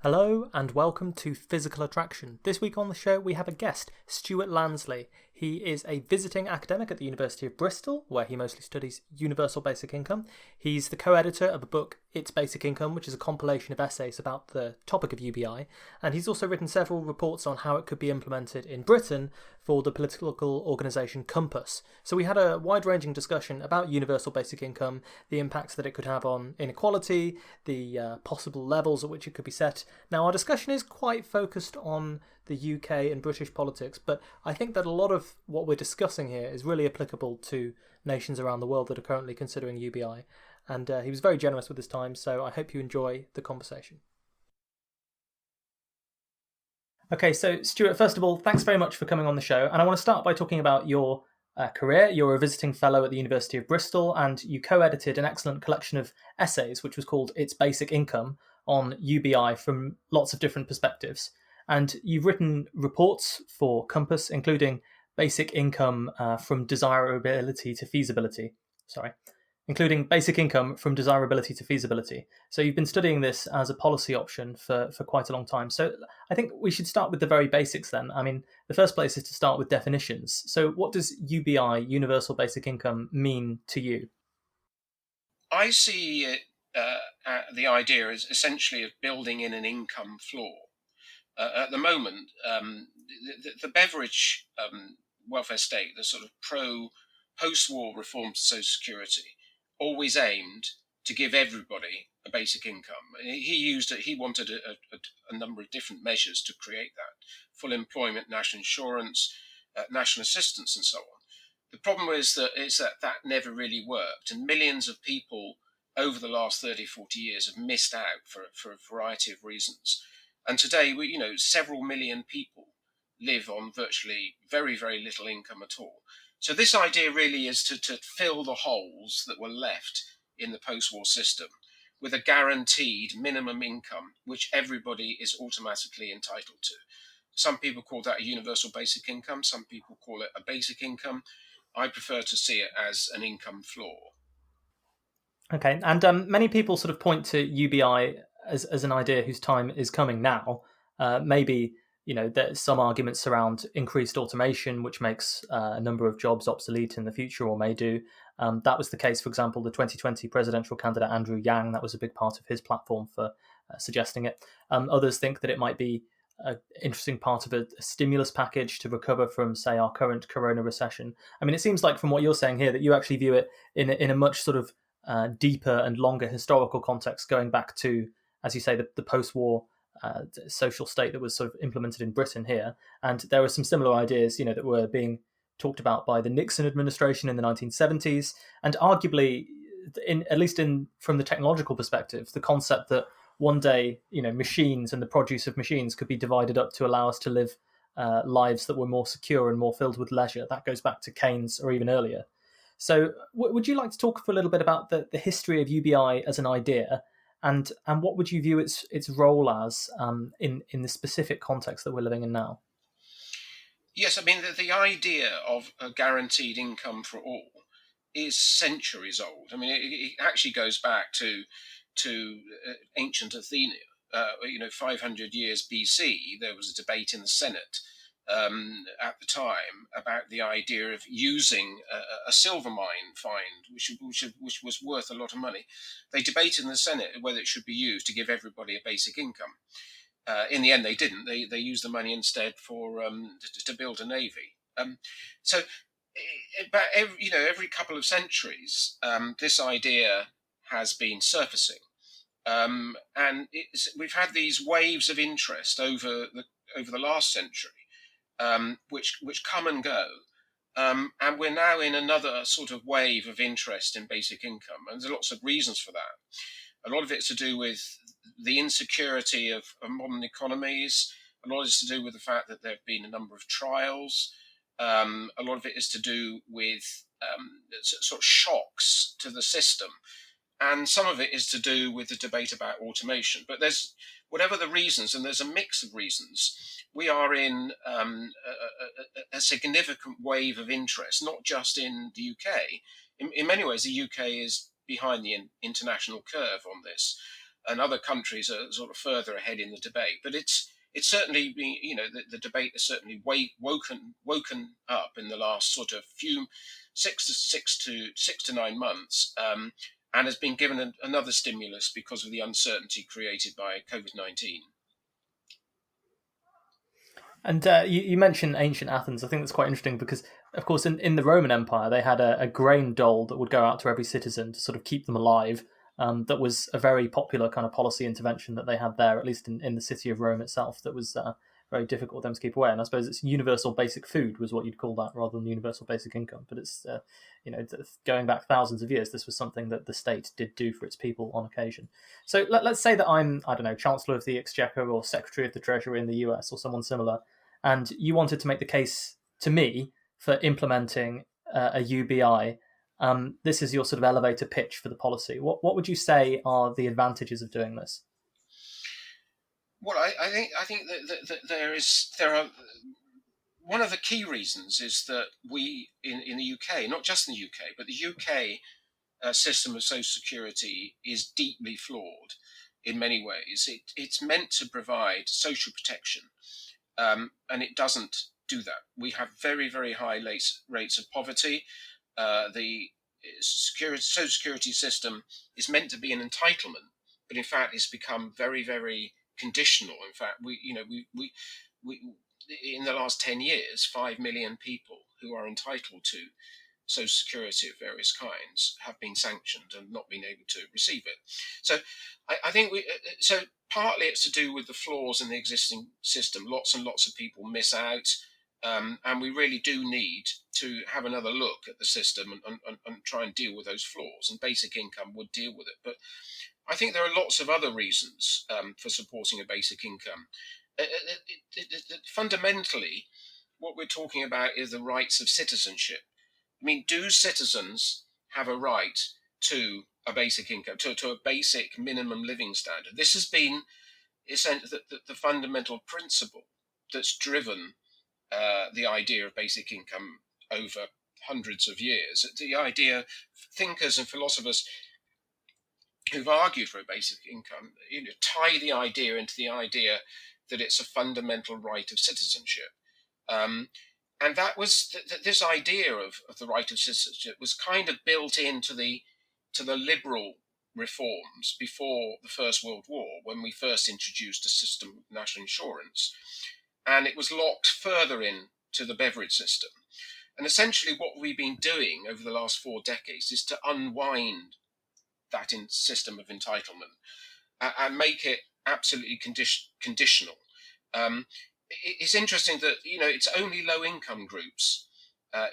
Hello and welcome to Physical Attraction. This week on the show we have a guest, Stewart Lansley. He is a visiting academic at the University of Bristol, where he mostly studies universal basic income. He's the co-editor of a book, It's Basic Income, which is a compilation of essays about the topic of UBI, and he's also written several reports on how it could be implemented in Britain for the political organisation Compass. So we had a wide-ranging discussion about universal basic income, the impacts that it could have on inequality, the possible levels at which it could be set. Now, our discussion is quite focused on the UK and British politics, but I think that a lot of what we're discussing here is really applicable to nations around the world that are currently considering UBI. And he was very generous with his time, so I hope you enjoy the conversation. Okay, so Stewart, first of all, thanks very much for coming on the show. And I want to start by talking about your career. You're a visiting fellow at the University of Bristol, and you co-edited an excellent collection of essays, which was called It's Basic Income, on UBI from lots of different perspectives. And you've written reports for Compass, including basic income from desirability to feasibility. Including basic income from desirability to feasibility. So you've been studying this as a policy option for quite a long time. So I think we should start with the very basics then. I mean, the first place is to start with definitions. So what does UBI, universal basic income, mean to you? I see it, the idea is essentially of building in an income floor. At the moment, the beverage welfare state, the sort of post-war reform to Social Security, always aimed to give everybody a basic income. He wanted a number of different measures to create that: full employment, national insurance, national assistance, and so on. The problem is that never really worked, and millions of people over the last 30, 40 years have missed out for a variety of reasons. And today, several million people live on virtually very, very little income at all. So this idea really is to fill the holes that were left in the post-war system with a guaranteed minimum income, which everybody is automatically entitled to. Some people call that a universal basic income. Some people call it a basic income. I prefer to see it as an income floor. Okay, and many people sort of point to UBI as an idea whose time is coming now. Maybe there's some arguments around increased automation, which makes a number of jobs obsolete in the future, or may do. That was the case, for example, the 2020 presidential candidate Andrew Yang. That was a big part of his platform for suggesting it. Others think that it might be an interesting part of a stimulus package to recover from, say, our current corona recession. I mean, it seems like from what you're saying here that you actually view it in a much sort of deeper and longer historical context, going back to, as you say, the post-war social state that was sort of implemented in Britain here. And there were some similar ideas, that were being talked about by the Nixon administration in the 1970s, and arguably, from the technological perspective, the concept that one day, machines and the produce of machines could be divided up to allow us to live lives that were more secure and more filled with leisure. That goes back to Keynes or even earlier. So would you like to talk for a little bit about the history of UBI as an idea, and what would you view its role as in the specific context that we're living in now? Yes, I mean, the idea of a guaranteed income for all is centuries old. I mean, it actually goes back to ancient Athena. 500 years BC, there was a debate in the Senate at the time about the idea of using a silver mine find, which was worth a lot of money. They debated in the Senate whether it should be used to give everybody a basic income. In the end, they didn't. They used the money instead for to build a navy. So, but every couple of centuries, this idea has been surfacing, and we've had these waves of interest over the last century, which come and go. And we're now in another sort of wave of interest in basic income. And there's lots of reasons for that. A lot of it's to do with the insecurity of modern economies. A lot is to do with the fact that there have been a number of trials. A lot of it is to do with sort of shocks to the system. And some of it is to do with the debate about automation. But there's, whatever the reasons, and there's a mix of reasons, we are in a significant wave of interest, not just in the UK. In many ways, the UK is behind the international curve on this. and other countries are sort of further ahead in the debate. But it's certainly been, the debate has certainly woken up in the last sort of few 6 to 9 months, and has been given another stimulus because of the uncertainty created by COVID-19. And you mentioned ancient Athens. I think that's quite interesting because, of course, in the Roman Empire, they had a grain dole that would go out to every citizen to sort of keep them alive. That was a very popular kind of policy intervention that they had there, at least in the city of Rome itself, that was very difficult for them to keep away. And I suppose it's universal basic food was what you'd call that rather than universal basic income. But it's, going back thousands of years, this was something that the state did do for its people on occasion. So let's say that I'm, I don't know, Chancellor of the Exchequer or Secretary of the Treasury in the US or someone similar, and you wanted to make the case to me for implementing a UBI. This is your sort of elevator pitch for the policy. What would you say are the advantages of doing this? Well, I think that there are one of the key reasons is that we in the UK, not just in the UK, but the UK system of social security is deeply flawed in many ways. It's meant to provide social protection, and it doesn't do that. We have very, very high rates of poverty. The social security system is meant to be an entitlement, but in fact, it's become very, very conditional. In fact, we in the last 10 years, 5 million people who are entitled to social security of various kinds have been sanctioned and not been able to receive it. So I think so partly it's to do with the flaws in the existing system. Lots and lots of people miss out. And we really do need to have another look at the system and try and deal with those flaws. And basic income would deal with it. But I think there are lots of other reasons for supporting a basic income. Fundamentally, what we're talking about is the rights of citizenship. I mean, do citizens have a right to a basic income, to a basic minimum living standard? This has been the fundamental principle that's driven the idea of basic income over hundreds of years. The idea, thinkers and philosophers who've argued for a basic income, tie the idea into the idea that it's a fundamental right of citizenship. And that was this idea of the right of citizenship was kind of built into the liberal reforms before the First World War, when we first introduced a system of national insurance, and it was locked further in to the Beveridge system. And essentially, what we've been doing over the last 4 decades is to unwind that system of entitlement and make it absolutely conditional. It's interesting that it's only low-income groups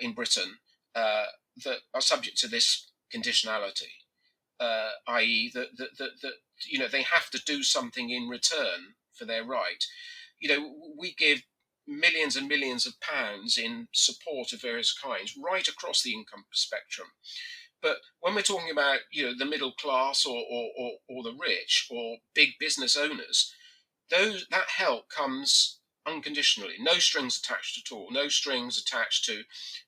in Britain that are subject to this conditionality, i.e., that they have to do something in return for their right. We give millions and millions of pounds in support of various kinds right across the income spectrum. But when we're talking about the middle class or the rich or big business owners, that help comes unconditionally, no strings attached at all, no strings attached to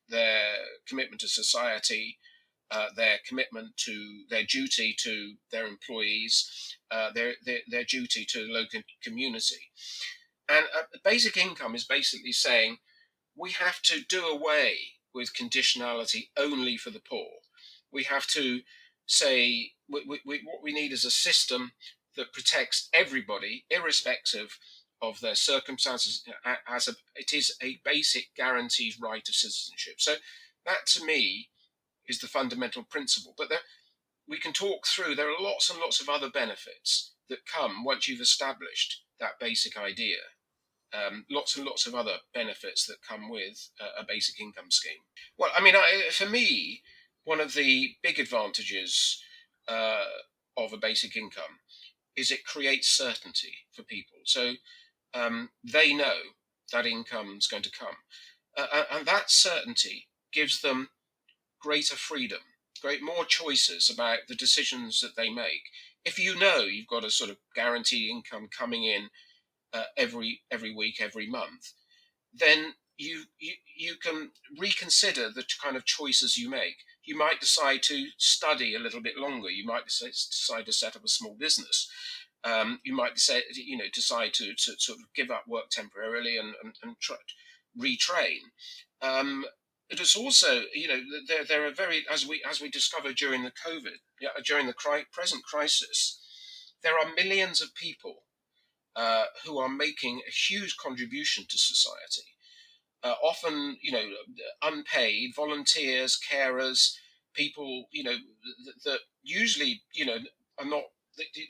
their commitment to society, their commitment to their duty to their employees, their duty to the local community. And basic income is basically saying we have to do away with conditionality only for the poor. We have to say what we need is a system that protects everybody, irrespective of their circumstances, it is a basic guaranteed right of citizenship. So that, to me, is the fundamental principle. But we can talk through, there are lots and lots of other benefits that come once you've established that basic idea. Lots and lots of other benefits that come with a basic income scheme. Well, I mean, for me, one of the big advantages of a basic income is it creates certainty for people. So they know that income's going to come. And that certainty gives them greater freedom, more choices about the decisions that they make. If you know you've got a sort of guaranteed income coming in every week, every month, then you can reconsider the kind of choices you make. You might decide to study a little bit longer. You might decide to set up a small business. You might say, decide to sort of give up work temporarily and try retrain. Um, it is also, there are very, as we discovered during the COVID, yeah, during the present crisis, there are millions of people who are making a huge contribution to society. Often, unpaid volunteers, carers, people, that usually, are not.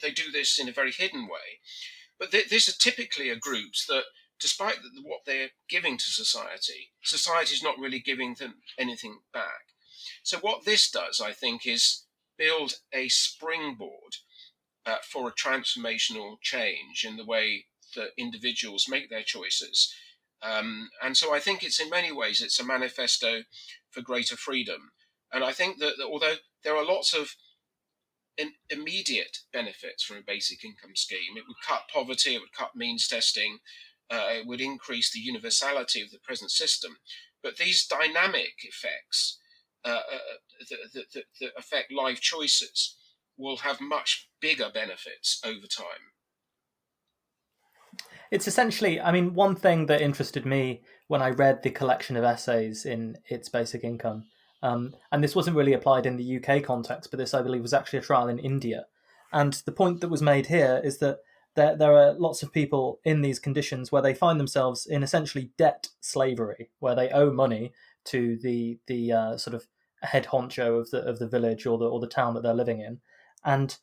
They do this in a very hidden way, but these are typically are groups that, despite what they're giving to society, society is not really giving them anything back. So what this does, I think, is build a springboard for a transformational change in the way that individuals make their choices. And so I think it's in many ways it's a manifesto for greater freedom. And I think that although there are lots of immediate benefits from a basic income scheme, it would cut poverty, it would cut means testing, it would increase the universality of the present system. But these dynamic effects that affect life choices will have much bigger benefits over time. It's essentially, I mean, one thing that interested me when I read the collection of essays in Its Basic Income, and this wasn't really applied in the UK context, but this, I believe, was actually a trial in India. And the point that was made here is that there are lots of people in these conditions where they find themselves in essentially debt slavery, where they owe money to the sort of head honcho of the village or the town that they're living in, and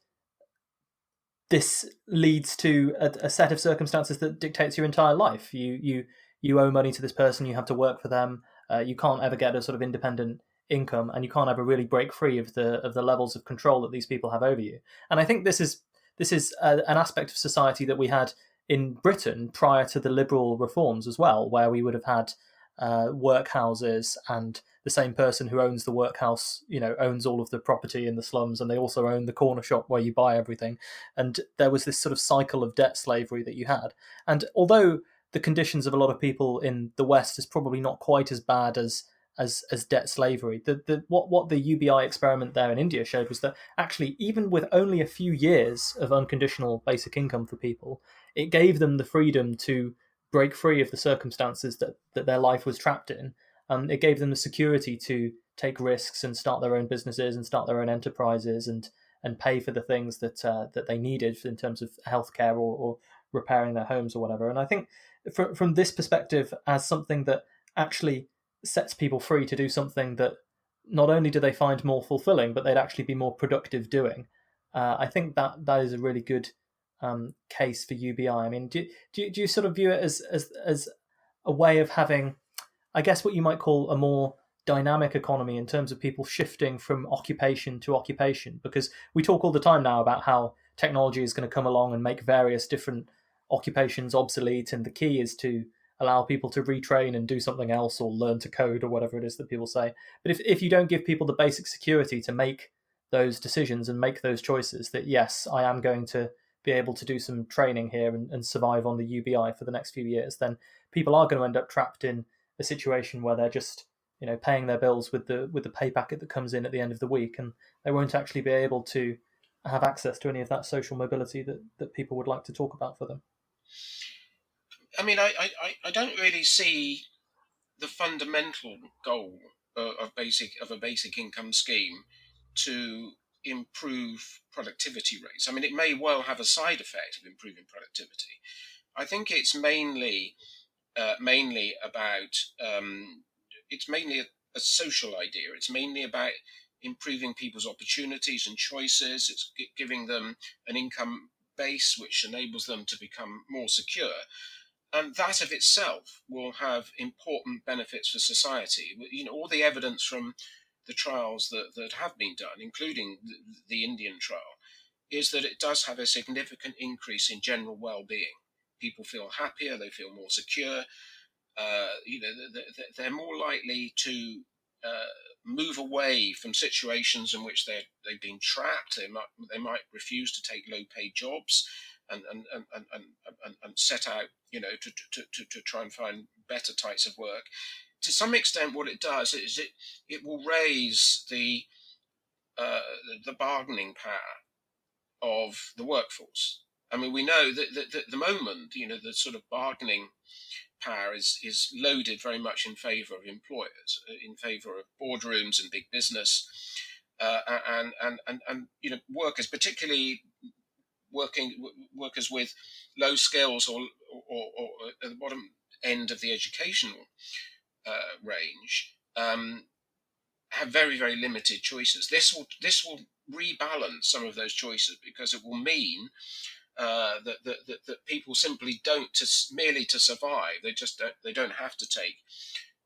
this leads to a set of circumstances that dictates your entire life. You owe money to this person. You have to work for them. You can't ever get a sort of independent income, and you can't ever really break free of the levels of control that these people have over you. And I think this is an aspect of society that we had in Britain prior to the liberal reforms as well, where we would have had workhouses, and the same person who owns the workhouse, owns all of the property in the slums, and they also own the corner shop where you buy everything. And there was this sort of cycle of debt slavery that you had. And although the conditions of a lot of people in the West is probably not quite as bad as debt slavery, what the UBI experiment there in India showed was that actually, even with only a few years of unconditional basic income for people, it gave them the freedom to break free of the circumstances that their life was trapped in. It gave them the security to take risks and start their own businesses and start their own enterprises and pay for the things that they needed in terms of healthcare or repairing their homes or whatever. And I think from this perspective, as something that actually sets people free to do something that not only do they find more fulfilling, but they'd actually be more productive doing. I think that is a really good case for UBI. I mean, do you sort of view it as a way of having, I guess, what you might call a more dynamic economy in terms of people shifting from occupation to occupation? Because we talk all the time now about how technology is going to come along and make various different occupations obsolete, and the key is to allow people to retrain and do something else or learn to code or whatever it is that people say. But if you don't give people the basic security to make those decisions and make those choices, that yes, I am going to be able to do some training here and survive on the UBI for the next few years, then people are going to end up trapped in a situation where they're just paying their bills with the pay packet that comes in at the end of the week, and they won't actually be able to have access to any of that social mobility that people would like to talk about for them. I mean, I don't really see the fundamental goal of a basic income scheme to improve productivity rates. I mean, it may well have a side effect of improving productivity. I think it's mainly about it's mainly a social idea. It's mainly about improving people's opportunities and choices. It's giving them an income base which enables them to become more secure, and that of itself will have important benefits for society. All the evidence from the trials that have been done, including the Indian trial, is that it does have a significant increase in general well-being. People feel happier, they feel more secure. They're more likely to uh, move away from situations in which they've been trapped. They might refuse to take low-paid jobs and set out, to try and find better types of work. To some extent, what it does is it will raise uh, the bargaining power of the workforce. I mean, we know that at the moment, the sort of bargaining power is loaded very much in favour of employers, in favour of boardrooms and big business, and workers, particularly workers with low skills or at the bottom end of the educational range, have very very limited choices. This will rebalance some of those choices, because it will mean that people simply don't, merely to survive. They don't have to take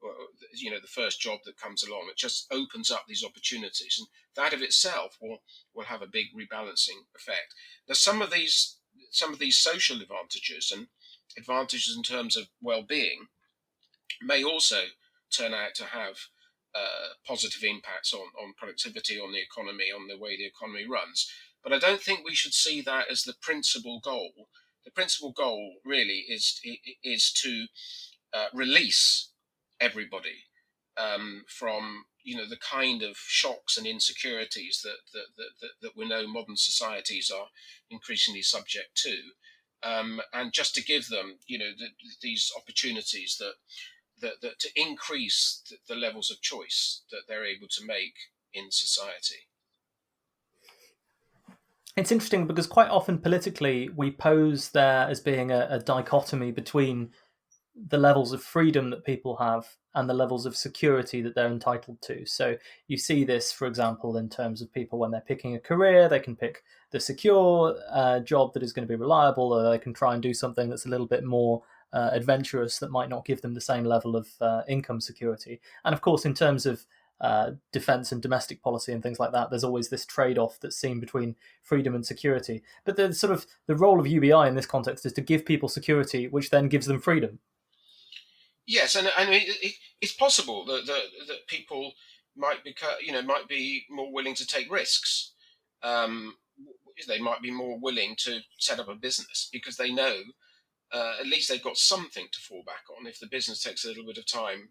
the first job that comes along. It just opens up these opportunities, and that of itself will have a big rebalancing effect. Now, some of these social advantages and advantages in terms of well-being may also turn out to have positive impacts on productivity, on the economy, on the way the economy runs. But I don't think we should see that as the principal goal. The principal goal really is to release everybody from the kind of shocks and insecurities that we know modern societies are increasingly subject to, and just to give them these opportunities that to increase the levels of choice that they're able to make in society. It's interesting because quite often politically we pose there as being a dichotomy between the levels of freedom that people have and the levels of security that they're entitled to. So you see this, for example, in terms of people when they're picking a career, they can pick the secure job that is going to be reliable, or they can try and do something that's a little bit more adventurous that might not give them the same level of income security. And of course, in terms of defense and domestic policy and things like that, there's always this trade-off that's seen between freedom and security. But the role of UBI in this context is to give people security, which then gives them freedom. Yes, and I mean, it's possible that people might be more willing to take risks. Um, they might be more willing to set up a business because they know at least they've got something to fall back on if the business takes a little bit of time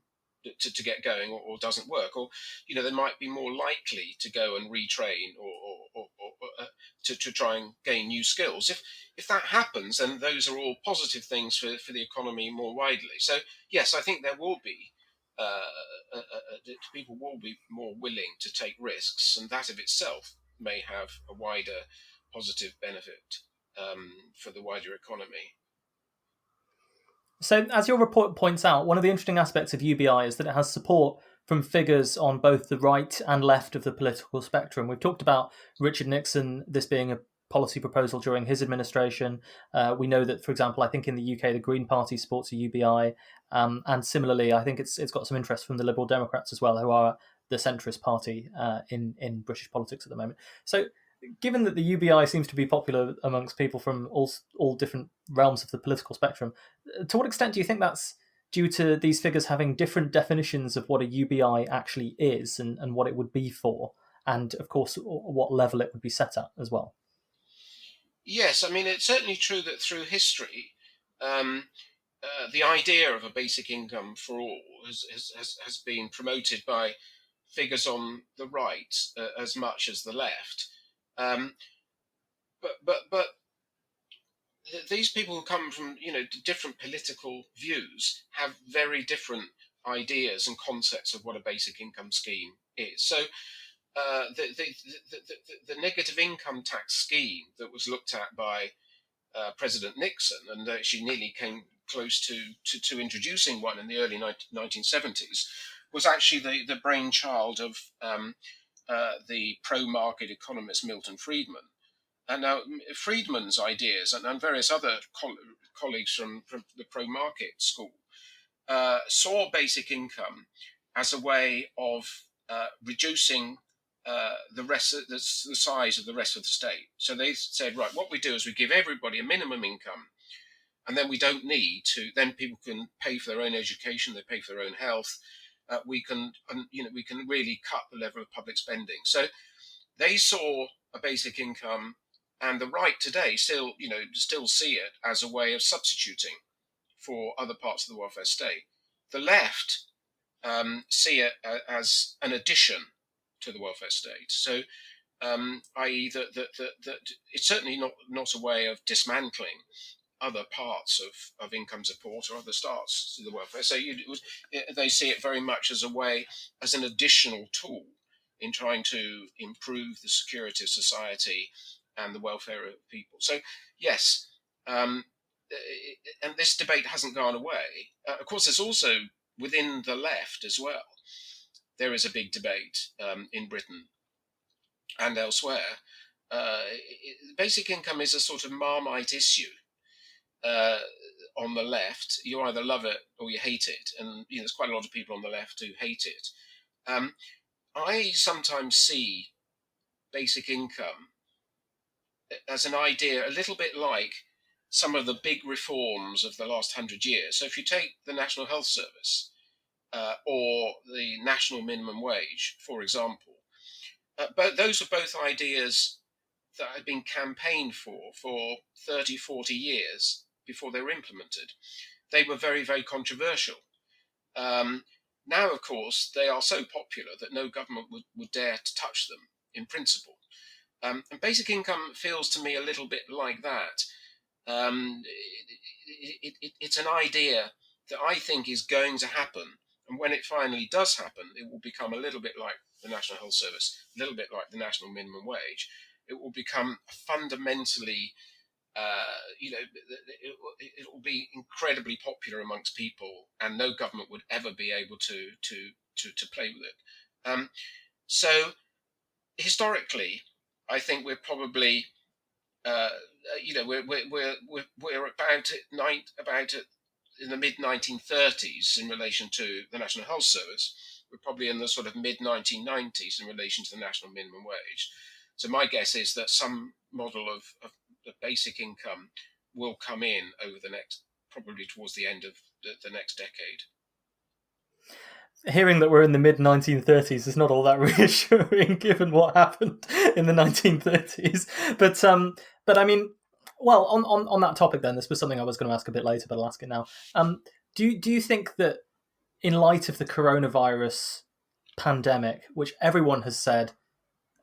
to get going, or doesn't work, or they might be more likely to go and retrain, or to try and gain new skills. If that happens, then those are all positive things for the economy more widely. So yes, I think there will be people will be more willing to take risks, and that of itself may have a wider positive benefit for the wider economy. So, as your report points out, one of the interesting aspects of UBI is that it has support from figures on both the right and left of the political spectrum. We've talked about Richard Nixon, this being a policy proposal during his administration. We know that, for example, I think in the UK, the Green Party supports a UBI. And similarly, I think it's got some interest from the Liberal Democrats as well, who are the centrist party in British politics at the moment. So, given that the UBI seems to be popular amongst people from all different realms of the political spectrum, to what extent do you think that's due to these figures having different definitions of what a UBI actually is and what it would be for, and of course what level it would be set at as well? Yes, I mean, it's certainly true that through history, um, the idea of a basic income for all has been promoted by figures on the right as much as the left. Um, but these people who come from different political views have very different ideas and concepts of what a basic income scheme is. So the negative income tax scheme that was looked at by President Nixon, and she nearly came close to introducing one in the early 1970s, was actually the brainchild of the pro-market economist Milton Friedman. And now Friedman's ideas and various other colleagues from the pro-market school saw basic income as a way of reducing the size of the rest of the state. So they said, right, what we do is we give everybody a minimum income, and then we don't need to. Then people can pay for their own education, they pay for their own health. We can really cut the level of public spending. So they saw a basic income, and the right today still see it as a way of substituting for other parts of the welfare state. The left see it as an addition to the welfare state. So i.e., that it's certainly not a way of dismantling other parts of income support or other starts to the welfare. So they see it very much as a way, as an additional tool in trying to improve the security of society and the welfare of people. So yes, um, and this debate hasn't gone away. Of course, there's also within the left as well. There is a big debate in Britain and elsewhere. Basic income is a sort of Marmite issue uh, on the left. You either love it or you hate it, and there's quite a lot of people on the left who hate it. Um, I sometimes see basic income as an idea a little bit like some of the big reforms of the last 100 years. So if you take the National Health Service or the national minimum wage, for example, but those are both ideas that had been campaigned for 30, 40 years before they were implemented. They were very, very controversial. Um, Now, of course, they are so popular that no government would dare to touch them in principle. And basic income feels to me a little bit like that. It's an idea that I think is going to happen. And when it finally does happen, it will become a little bit like the National Health Service, a little bit like the national minimum wage. It will become fundamentally, it will be incredibly popular amongst people, and no government would ever be able to play with it. So historically, I think we're probably we're about it in the mid 1930s in relation to the National Health Service. We're probably in the sort of mid 1990s in relation to the national minimum wage. So my guess is that some model of the basic income will come in over the next, probably towards the end of the next decade. Hearing that we're in the mid 1930s is not all that reassuring, given what happened in the 1930s. But I mean, well, on that topic, then this was something I was going to ask a bit later, but I'll ask it now. Do you think that in light of the coronavirus pandemic, which everyone has said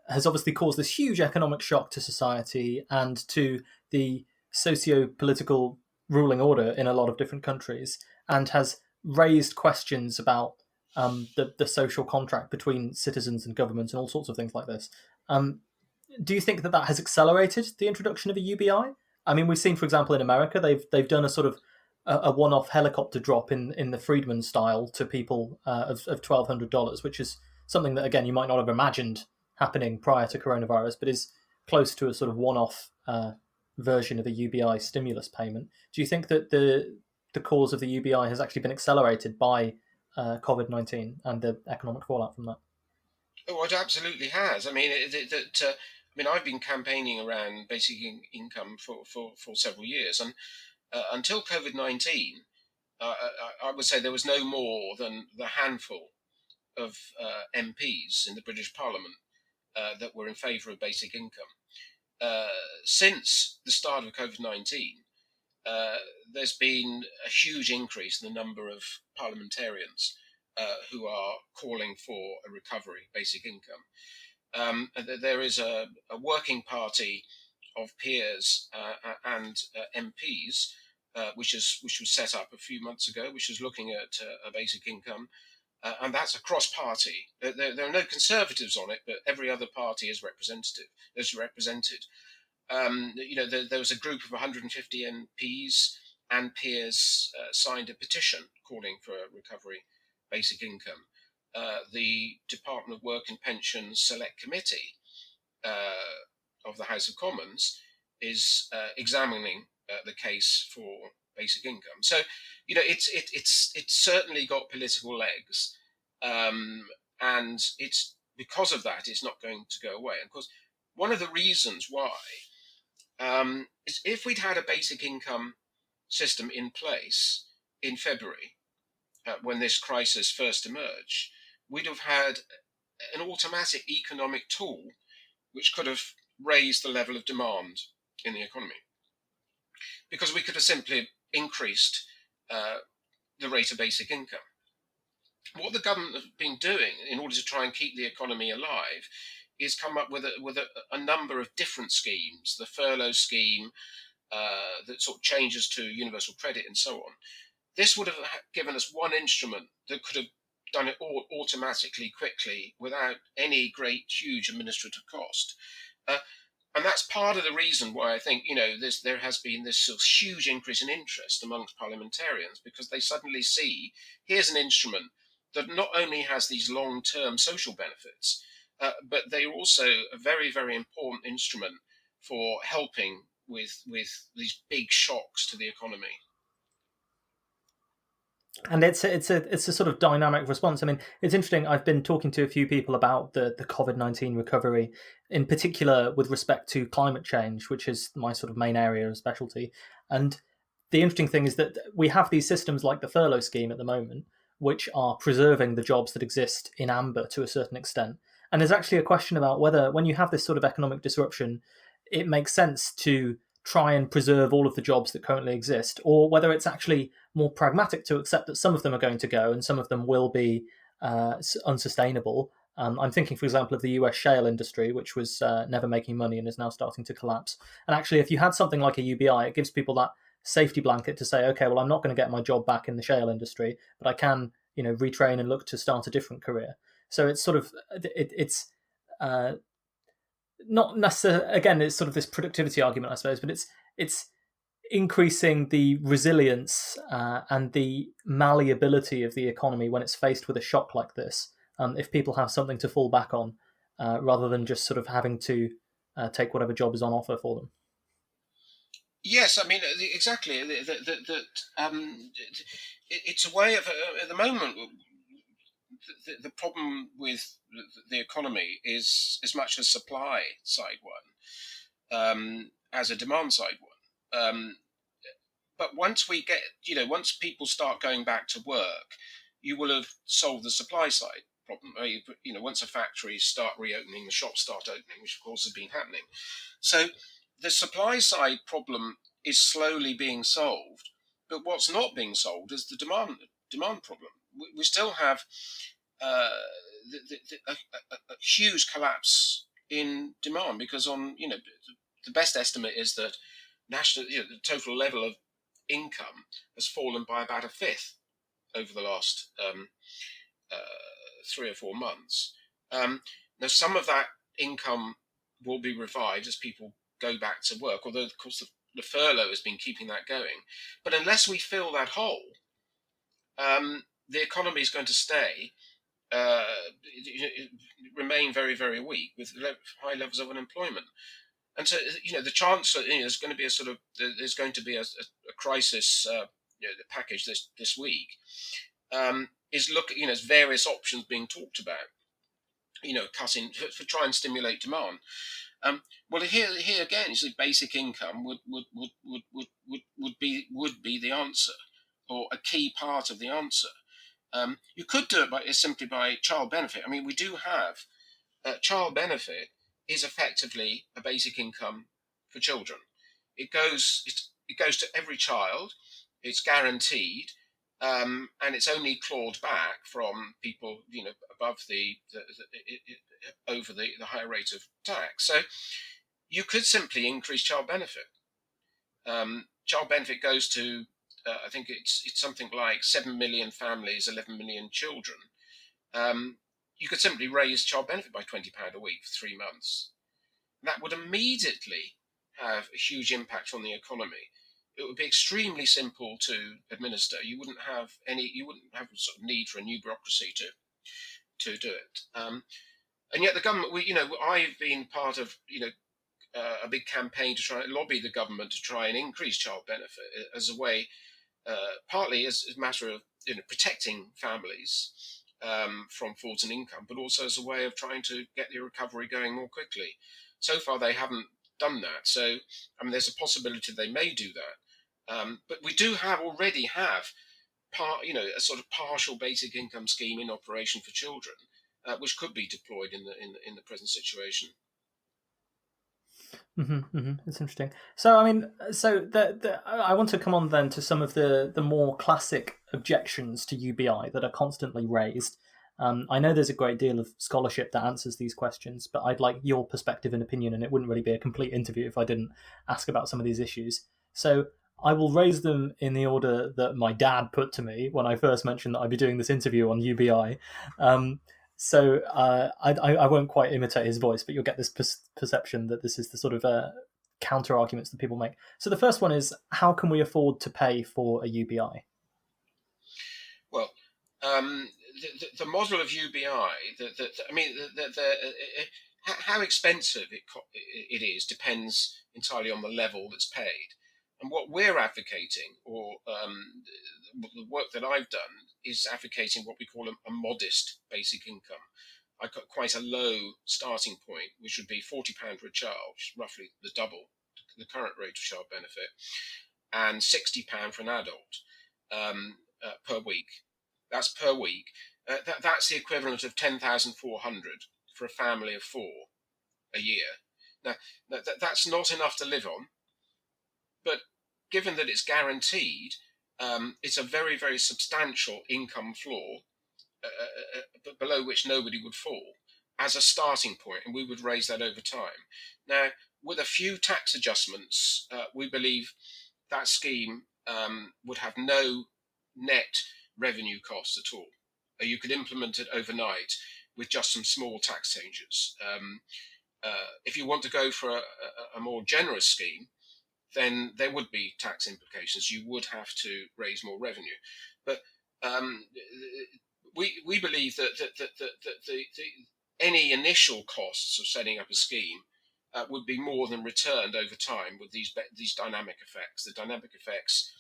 has obviously caused this huge economic shock to society and to the socio-political ruling order in a lot of different countries, and has raised questions about the social contract between citizens and governments and all sorts of things like this. Um, do you think that has accelerated the introduction of a UBI? I mean, we've seen, for example, in America, they've done a sort of a one-off helicopter drop in the Friedman style to people of $1,200, which is something that, again, you might not have imagined happening prior to coronavirus, but is close to a sort of one-off version of a UBI stimulus payment. Do you think that the cause of the UBI has actually been accelerated by COVID-19 and the economic fallout from that? Oh, it absolutely has. I mean, I've been campaigning around basic income for several years, and until COVID-19, I would say there was no more than the handful of MPs in the British Parliament that were in favour of basic income. Uh, since the start of COVID-19, uh, there's been a huge increase in the number of parliamentarians who are calling for a recovery basic income. There is a working party of peers and MPs, which was set up a few months ago, which is looking at a basic income, and that's a cross-party. There are no conservatives on it, but every other party is represented. There was a group of 150 MPs and peers signed a petition calling for a recovery basic income. The Department of Work and Pensions Select Committee of the House of Commons is examining the case for basic income. So, it's certainly got political legs, and it's because of that it's not going to go away. And of course, one of the reasons why is if we'd had a basic income system in place in February when this crisis first emerged, we'd have had an automatic economic tool which could have raised the level of demand in the economy, because we could have simply increased uh, the rate of basic income. What the government have been doing in order to try and keep the economy alive is come up with a number of different schemes, the furlough scheme, that sort of changes to universal credit and so on. This would have given us one instrument that could have done it all automatically, quickly, without any great, huge administrative cost. Uh, and that's part of the reason why I think there has been this sort of huge increase in interest amongst parliamentarians, because they suddenly see here's an instrument that not only has these long-term social benefits, but they are also a very, very important instrument for helping with these big shocks to the economy. And it's a sort of dynamic response. I mean, it's interesting. I've been talking to a few people about the COVID-19 recovery, in particular with respect to climate change, which is my sort of main area of specialty. And the interesting thing is that we have these systems like the furlough scheme at the moment, which are preserving the jobs that exist in amber to a certain extent. And there's actually a question about whether, when you have this sort of economic disruption, it makes sense to try and preserve all of the jobs that currently exist, or whether it's actually more pragmatic to accept that some of them are going to go and some of them will be unsustainable. I'm thinking, for example, of the US shale industry, which was never making money and is now starting to collapse. And actually, if you had something like a UBI, it gives people that safety blanket to say, okay, well, I'm not going to get my job back in the shale industry, but I can, retrain and look to start a different career. So it's sort of it's not necessarily, again, it's sort of this productivity argument, I suppose, but it's increasing the resilience and the malleability of the economy when it's faced with a shock like this. If people have something to fall back on, rather than just sort of having to take whatever job is on offer for them. Yes, I mean exactly. It's a way of at the moment. The problem with the economy is as much a supply side one as a demand side one. But once once people start going back to work, you will have solved the supply side problem. Once the factories start reopening, the shops start opening, which of course has been happening. So the supply side problem is slowly being solved, but what's not being solved is the demand problem. We still have a huge collapse in demand because the best estimate is that the total level of income has fallen by about a fifth over the last 3 or 4 months. Now, some of that income will be revived as people go back to work, although, of course, the furlough has been keeping that going. But unless we fill that hole, the economy is going to remain very, very weak with high levels of unemployment. And so, the chance that there's going to be a crisis package this week is there's various options being talked about. Cutting for try and stimulate demand. Well, here again, you see, basic income would be the answer, or a key part of the answer. You could do it simply by child benefit. I mean, we do have child benefit is effectively a basic income for children. It goes to every child. It's guaranteed, and it's only clawed back from people above over the higher rate of tax. So you could simply increase child benefit. Child benefit goes to I think it's something like 7 million families, 11 million children. You could simply raise child benefit by £20 a week for 3 months. That would immediately have a huge impact on the economy. It would be extremely simple to administer. You wouldn't have a sort of need for a new bureaucracy to do it. And yet the government, I've been part of a big campaign to try and lobby the government to try and increase child benefit as a way, partly as a matter of protecting families from falls in income, but also as a way of trying to get the recovery going more quickly. So far, they haven't done that. So, there's a possibility they may do that. But we do already have a sort of partial basic income scheme in operation for children, which could be deployed in the present situation. It's interesting. So, I want to come on then to some of the more classic objections to UBI that are constantly raised. I know there's a great deal of scholarship that answers these questions, but I'd like your perspective and opinion, and it wouldn't really be a complete interview if I didn't ask about some of these issues. So I will raise them in the order that my dad put to me when I first mentioned that I'd be doing this interview on UBI. I won't quite imitate his voice, but you'll get this perception that this is the sort of counter arguments that people make. So the first one is, how can we afford to pay for a UBI? Well, the model of UBI, I mean, how expensive it is depends entirely on the level that's paid. And what we're advocating, or the work that I've done, is advocating what we call a modest basic income. I've got quite a low starting point, which would be £40 for a child, which is roughly the double the current rate of child benefit, and £60 for an adult per week. That's per week. That's the equivalent of 10,400 for a family of four a year. Now, that's not enough to live on, but given that it's guaranteed, it's a very, very substantial income floor below which nobody would fall as a starting point, and we would raise that over time. Now, with a few tax adjustments, we believe that scheme would have no net revenue costs at all. You could implement it overnight with just some small tax changes. If you want to go for a more generous scheme, then there would be tax implications. You would have to raise more revenue. But we believe that any initial costs of setting up a scheme would be more than returned over time with these dynamic effects. The dynamic effects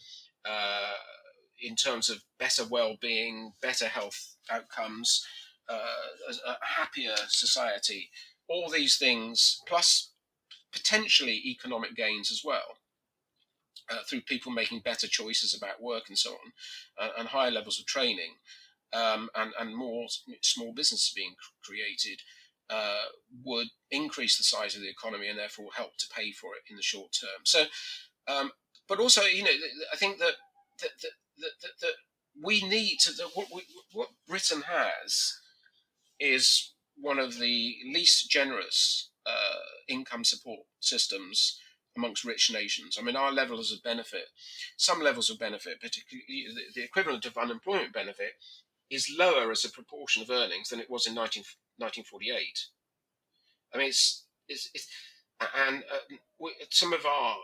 in terms of better well-being, better health outcomes, a happier society, all these things, plus potentially economic gains as well, through people making better choices about work and so on, and higher levels of training, and more small businesses being created, would increase the size of the economy and therefore help to pay for it in the short term. So, but also, I think that we need to. What Britain has is one of the least generous income support systems amongst rich nations. I mean, our levels of benefit, some levels of benefit, particularly the equivalent of unemployment benefit, is lower as a proportion of earnings than it was in 1948. I mean, and some of our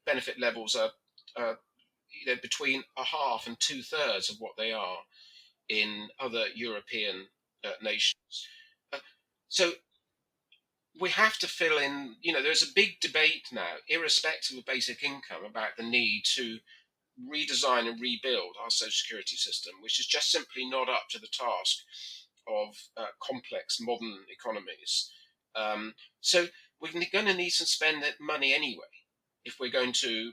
benefit levels are between a half and 2/3 of what they are in other European nations. So we have to fill in, there's a big debate now, irrespective of basic income, about the need to redesign and rebuild our social security system, which is just simply not up to the task of complex modern economies. So we're going to need to spend that money anyway if we're going to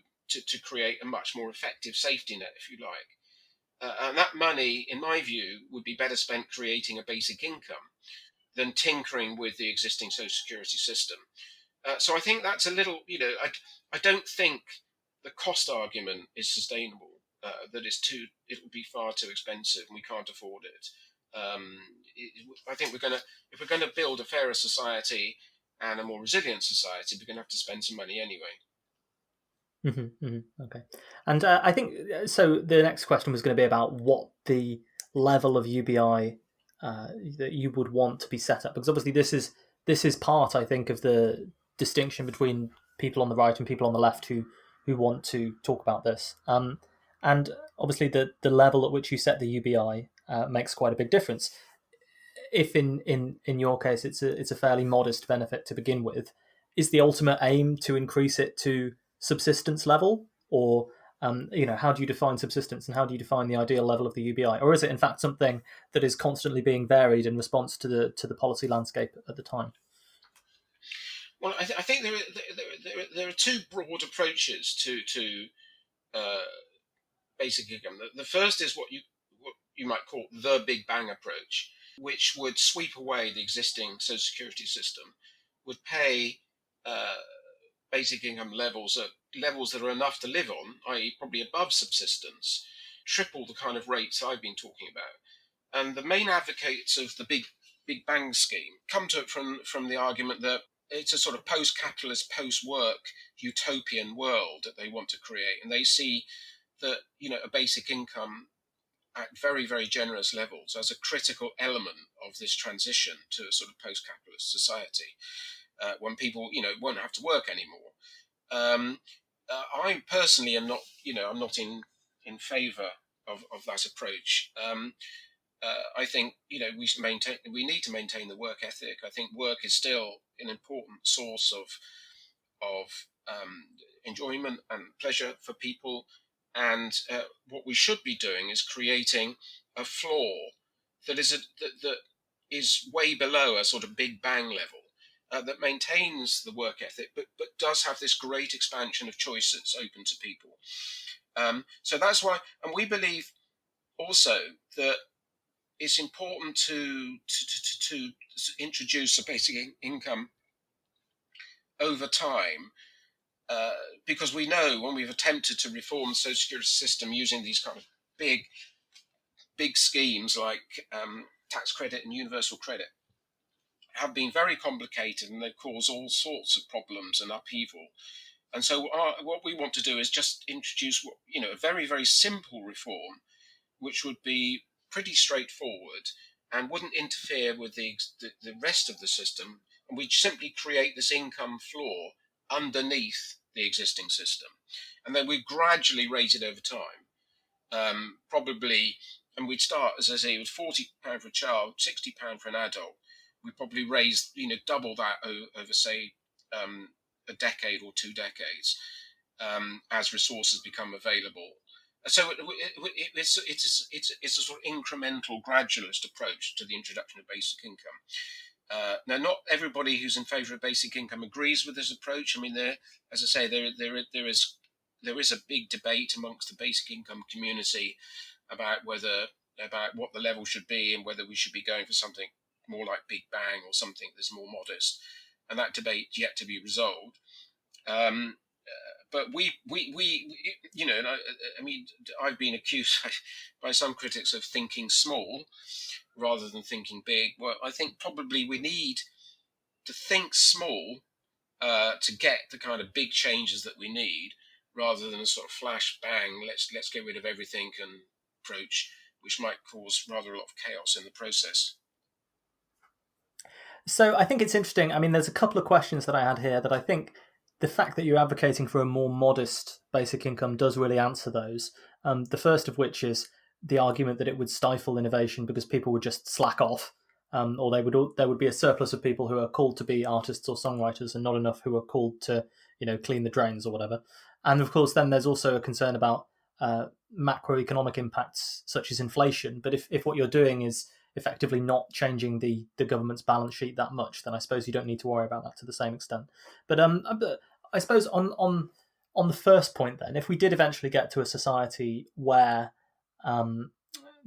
create a much more effective safety net, if you like. And that money, in my view, would be better spent creating a basic income than tinkering with the existing social security system. So I think that's a little, I don't think the cost argument is sustainable. That it will be far too expensive and we can't afford it. I think if we're going to build a fairer society and a more resilient society, we're going to have to spend some money anyway. Okay. And I think so. The next question was going to be about what the level of UBI that you would want to be set up, because obviously this is part, I think, of the distinction between people on the right and people on the left who want to talk about this. And obviously the level at which you set the UBI makes quite a big difference. If in your case it's a fairly modest benefit to begin with, is the ultimate aim to increase it to subsistence level, or how do you define subsistence and how do you define the ideal level of the UBI, or is it in fact something that is constantly being varied in response to the policy landscape at the time? Well, I think there are two broad approaches to basic income. The first is what you might call the Big Bang approach, which would sweep away the existing social security system, would pay basic income levels that are enough to live on, i.e. probably above subsistence, triple the kind of rates I've been talking about. And the main advocates of the Big Bang scheme come to it from the argument that it's a sort of post-capitalist, post-work utopian world that they want to create, and they see that a basic income at very, very generous levels as a critical element of this transition to a sort of post-capitalist society, when people won't have to work anymore. Um, I personally am not, I'm not in favour of that approach. I think we need to maintain the work ethic. I think work is still an important source of enjoyment and pleasure for people. And what we should be doing is creating a floor that is way below a sort of Big Bang level. That maintains the work ethic, but does have this great expansion of choices open to people. So that's why, and we believe also that it's important to introduce a basic income over time, because we know when we've attempted to reform the social security system using these kind of big schemes like tax credit and universal credit, have been very complicated, and they've caused all sorts of problems and upheaval. And so what we want to do is just introduce a very, very simple reform, which would be pretty straightforward and wouldn't interfere with the rest of the system. And we'd simply create this income floor underneath the existing system. And then we gradually raise it over time. Probably, and we'd start, as I say, with £40 for a child, £60 for an adult. We probably raise, double that over, say, a decade or 2 decades, as resources become available. So it's a sort of incremental, gradualist approach to the introduction of basic income. Now, not everybody who's in favour of basic income agrees with this approach. I mean, as I say, there is a big debate amongst the basic income community about what the level should be, and whether we should be going for something more like Big Bang or something that's more modest. And that debate yet to be resolved. But and I mean, I've been accused by some critics of thinking small rather than thinking big. Well, I think probably we need to think small to get the kind of big changes that we need, rather than a sort of flash bang, let's get rid of everything and approach, which might cause rather a lot of chaos in the process. So I think it's interesting. I mean, there's a couple of questions that I had here that I think the fact that you're advocating for a more modest basic income does really answer those. The first of which is the argument that it would stifle innovation because people would just slack off, or there would be a surplus of people who are called to be artists or songwriters, and not enough who are called to clean the drains or whatever. And of course, then there's also a concern about macroeconomic impacts such as inflation. But if what you're doing is effectively not changing the government's balance sheet that much, then I suppose you don't need to worry about that to the same extent. But I suppose on the first point, then, if we did eventually get to a society where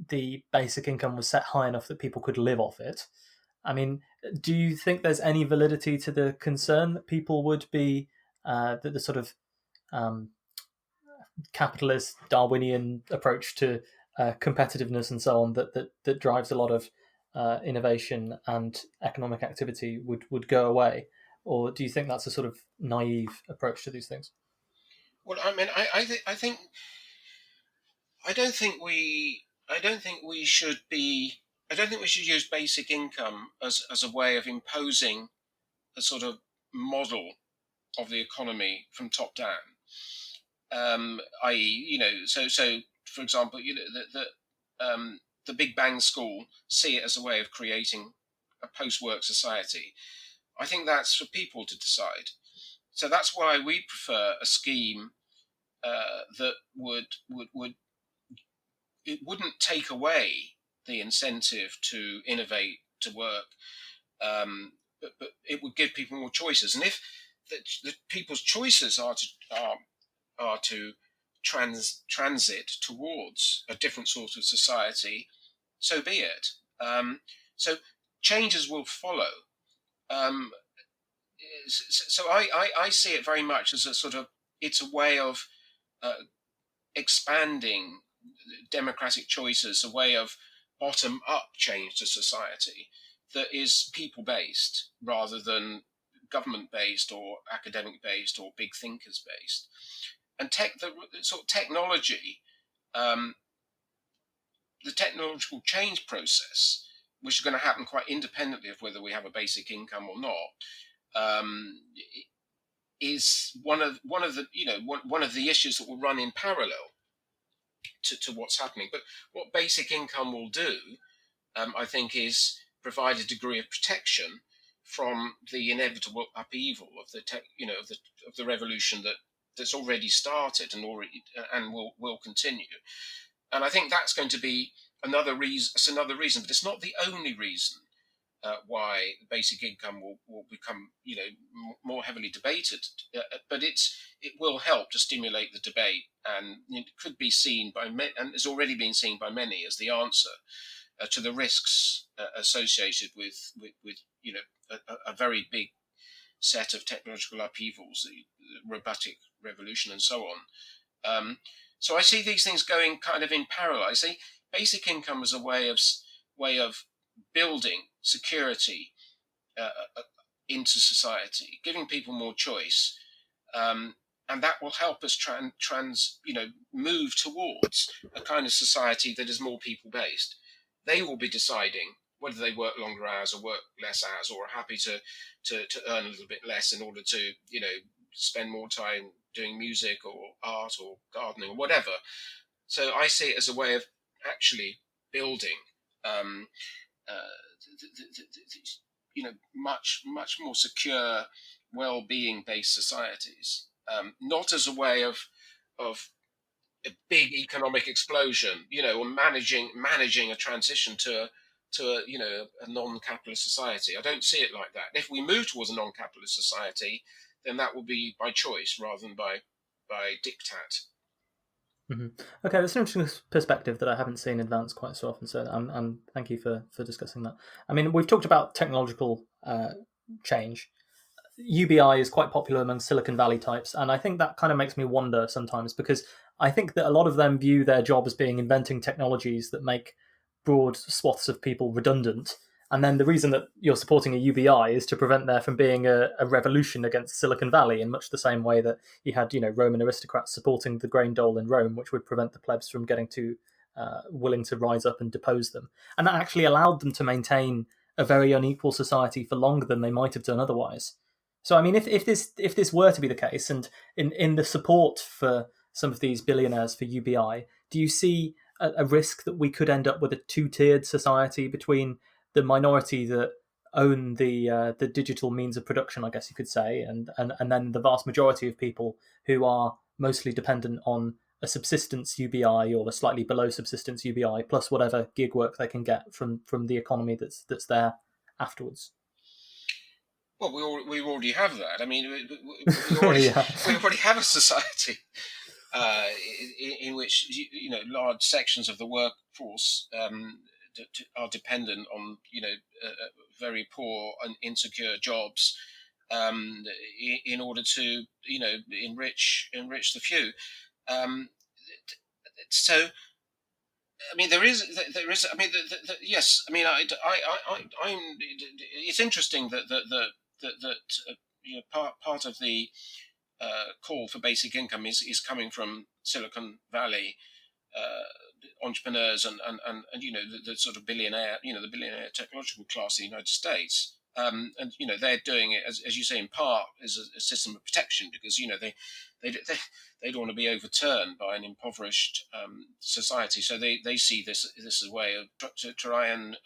the basic income was set high enough that people could live off it, I mean, do you think there's any validity to the concern that people would be that the sort of capitalist Darwinian approach to competitiveness and so on that drives a lot of innovation and economic activity would go away? Or do you think that's a sort of naive approach to these things? Well, I mean, I think I don't think we should be. I don't think we should use basic income as a way of imposing a sort of model of the economy from top down. I.e., so for example, the Big Bang School see it as a way of creating a post-work society. I think that's for people to decide. So that's why we prefer a scheme that would it wouldn't take away the incentive to innovate, to work, but it would give people more choices. And if the people's choices are to transit towards a different sort of society, so be it. So changes will follow. Um, so I see it very much as a sort of, it's a way of expanding democratic choices, a way of bottom-up change to society that is people-based rather than government-based or academic-based or big thinkers-based. And the sort of technology, um, the technological change process, which is going to happen quite independently of whether we have a basic income or not, um, is one of the issues that will run in parallel to what's happening. But what basic income will do, I think, is provide a degree of protection from the inevitable upheaval of the of the revolution that's already started and will continue. And I think that's going to be another reason. It's another reason, but it's not the only reason why basic income will become more heavily debated. But it will help to stimulate the debate, and it could be seen by and is already being seen by many as the answer to the risks associated with a very big set of technological upheavals, the robotic revolution, and so on. So I see these things going kind of in parallel. I see basic income as a way of building security into society, giving people more choice, and that will help us move towards a kind of society that is more people based. They will be deciding whether they work longer hours or work less hours, or are happy to earn a little bit less in order to spend more time doing music or art or gardening or whatever. So I see it as a way of actually building um, much more secure, well-being based societies, not as a way of a big economic explosion, or managing a transition to a non-capitalist society. I don't see it like that. If we move towards a non-capitalist society, then that will be by choice rather than by diktat. Mm-hmm. Okay, that's an interesting perspective that I haven't seen advanced quite so often. So, thank you for discussing that. I mean, we've talked about technological change. UBI is quite popular among Silicon Valley types, and I think that kind of makes me wonder sometimes, because I think that a lot of them view their job as being inventing technologies that make broad swaths of people redundant. And then the reason that you're supporting a UBI is to prevent there from being a revolution against Silicon Valley, in much the same way that you had, Roman aristocrats supporting the grain dole in Rome, which would prevent the plebs from getting too willing to rise up and depose them. And that actually allowed them to maintain a very unequal society for longer than they might have done otherwise. So, I mean, if this were to be the case, and in the support for some of these billionaires for UBI, do you see a risk that we could end up with a two-tiered society between the minority that own the digital means of production, I guess you could say, and then the vast majority of people who are mostly dependent on a subsistence UBI or a slightly below subsistence UBI plus whatever gig work they can get from the economy that's there afterwards? Well, we already have that. I mean, we already Yeah. we already have a society uh, in which large sections of the workforce are dependent on very poor and insecure jobs in order to enrich the few. Um, so I mean, there is. I mean, yes. I mean, I'm. It's interesting that part of the call for basic income is coming from Silicon Valley entrepreneurs and the sort of billionaire, the billionaire technological class in the United States. And they're doing it as you say in part as a system of protection, because they they don't want to be overturned by an impoverished society. So they see this as a way of to try and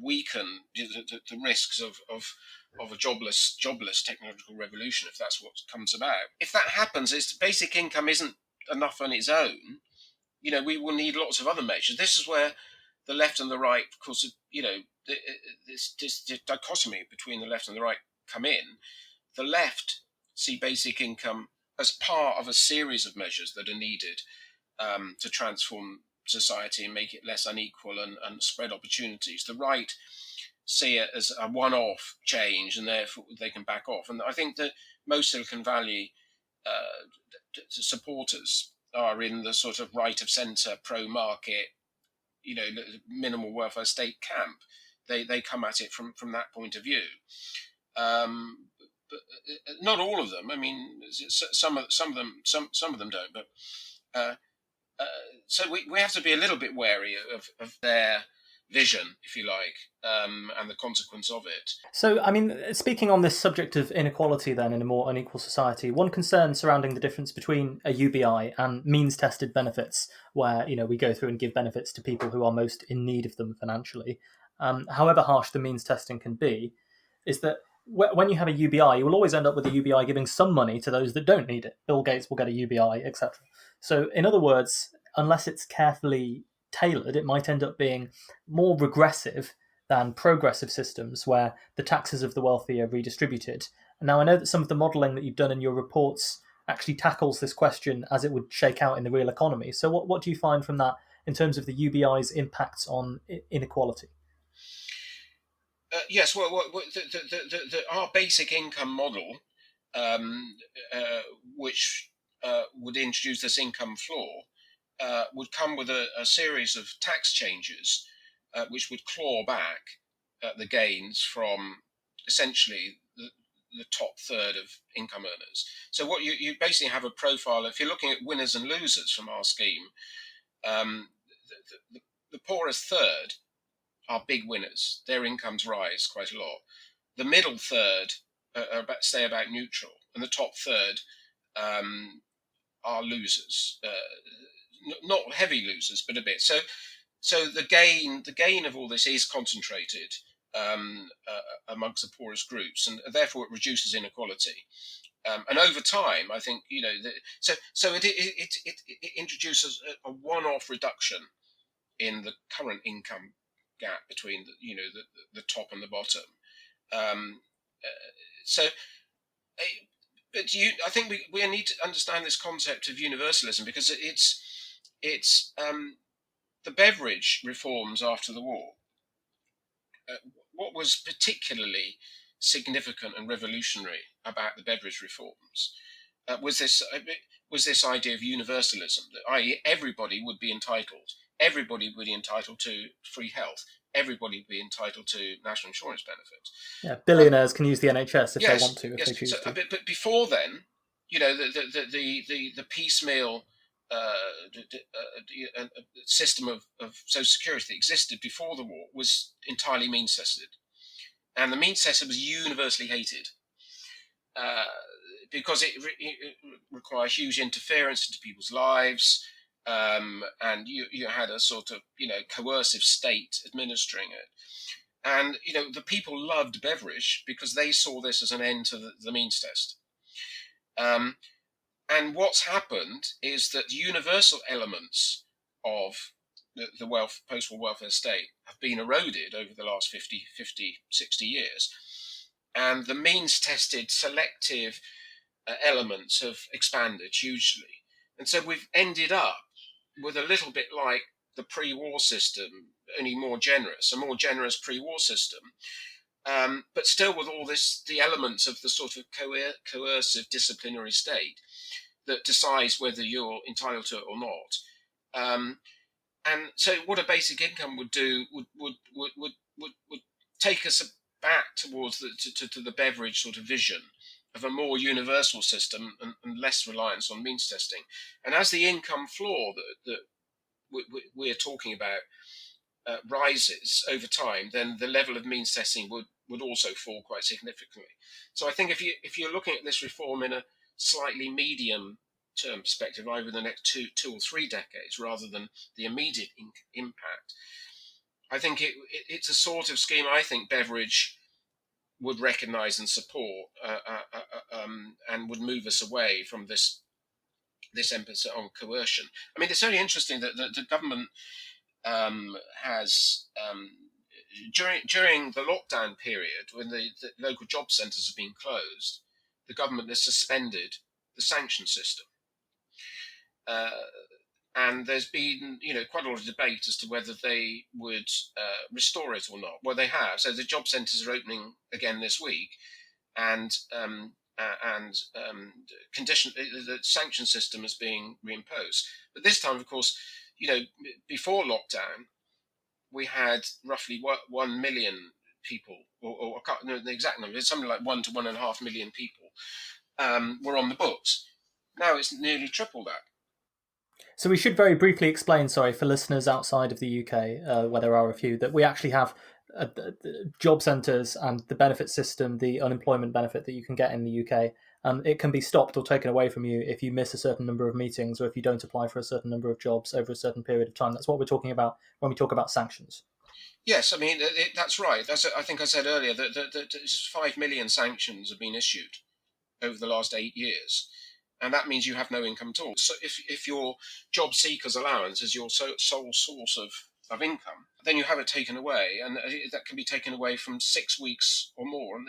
weaken the risks of a jobless technological revolution, if that's what comes about. If that happens, it's basic income isn't enough on its own. We will need lots of other measures. This is where the left and the right, of course, this dichotomy between the left and the right come in. The left see basic income as part of a series of measures that are needed to transform society and make it less unequal and spread opportunities. The right see it as a one-off change, and therefore they can back off. And I think that most Silicon Valley supporters are in the sort of right of centre, pro-market, minimal welfare state camp. They come at it from that point of view. But not all of them. I mean, some of them don't. But uh, so we have to be a little bit wary of their vision, if you like, and the consequence of it. So, I mean, speaking on this subject of inequality, then in a more unequal society, one concern surrounding the difference between a UBI and means-tested benefits, where we go through and give benefits to people who are most in need of them financially, however harsh the means testing can be, is that when you have a UBI, you will always end up with a UBI giving some money to those that don't need it. Bill Gates will get a UBI, etc. So, in other words, unless it's carefully tailored, it might end up being more regressive than progressive systems where the taxes of the wealthy are redistributed. Now, I know that some of the modelling that you've done in your reports actually tackles this question as it would shake out in the real economy. So, what do you find from that in terms of the UBI's impacts on inequality? Yes, well, our basic income model, um, which would introduce this income floor, would come with a series of tax changes which would claw back the gains from essentially the top third of income earners. So what you basically have a profile. If you're looking at winners and losers from our scheme, um, the poorest third are big winners. Their incomes rise quite a lot. The middle third stay about neutral, and the top third um, are losers. Not heavy losers, but a bit. So the gain of all this is concentrated amongst the poorest groups, and therefore it reduces inequality. And over time, I think it introduces a one-off reduction in the current income gap between the top and the bottom. Um, so, but I think we need to understand this concept of universalism, because it's the beverage reforms after the war. What was particularly significant and revolutionary about the beverage reforms was this idea of universalism, that i.e. everybody would be entitled to free health, everybody would be entitled to national insurance benefits. Yeah, billionaires can use the NHS if they want Yes, to, if yes. they choose to. But before then, the piecemeal system of social security that existed before the war was entirely means tested, and the means tested was universally hated uh, because it requires huge interference into people's lives, and you had a sort of coercive state administering it. And the people loved beverage because they saw this as an end to the means test. Um, and what's happened is that the universal elements of the post-war welfare state have been eroded over the last 60 years. And the means tested selective elements have expanded hugely. And so we've ended up with a little bit like the pre-war system, only a more generous pre-war system, but still with all the elements of the sort of coercive disciplinary state that decides whether you're entitled to it or not. And so, what a basic income would do would take us back towards to the beverage sort of vision of a more universal system, and less reliance on means testing. And as the income floor that we're talking about rises over time, then the level of means testing would also fall quite significantly. So I think if you're looking at this reform in a slightly medium term perspective, over the next two or three decades, rather than the immediate impact, I think it's a sort of scheme I think Beveridge would recognise and support, and would move us away from this emphasis on coercion. I mean, it's very interesting that the government has during the lockdown period, when the local job centres have been closed, the government has suspended the sanction system. And there's been, quite a lot of debate as to whether they would restore it or not. Well, they have. So the job centres are opening again this week, and condition the sanction system is being reimposed. But this time, of course, before lockdown, we had roughly 1 million people, or I can't know the exact number, it's something like 1 to 1.5 million people were on the books. Now it's nearly triple that. So we should very briefly explain, sorry, for listeners outside of the UK, where there are a few, that we actually have job centres and the benefit system, the unemployment benefit that you can get in the UK. It can be stopped or taken away from you if you miss a certain number of meetings or if you don't apply for a certain number of jobs over a certain period of time. That's what we're talking about when we talk about sanctions. Yes, I mean, that's right. I think I said earlier that 5 million sanctions have been issued over the last 8 years. And that means you have no income at all. So if your job seeker's allowance is your sole source of income, then you have it taken away, and that can be taken away from 6 weeks or more. And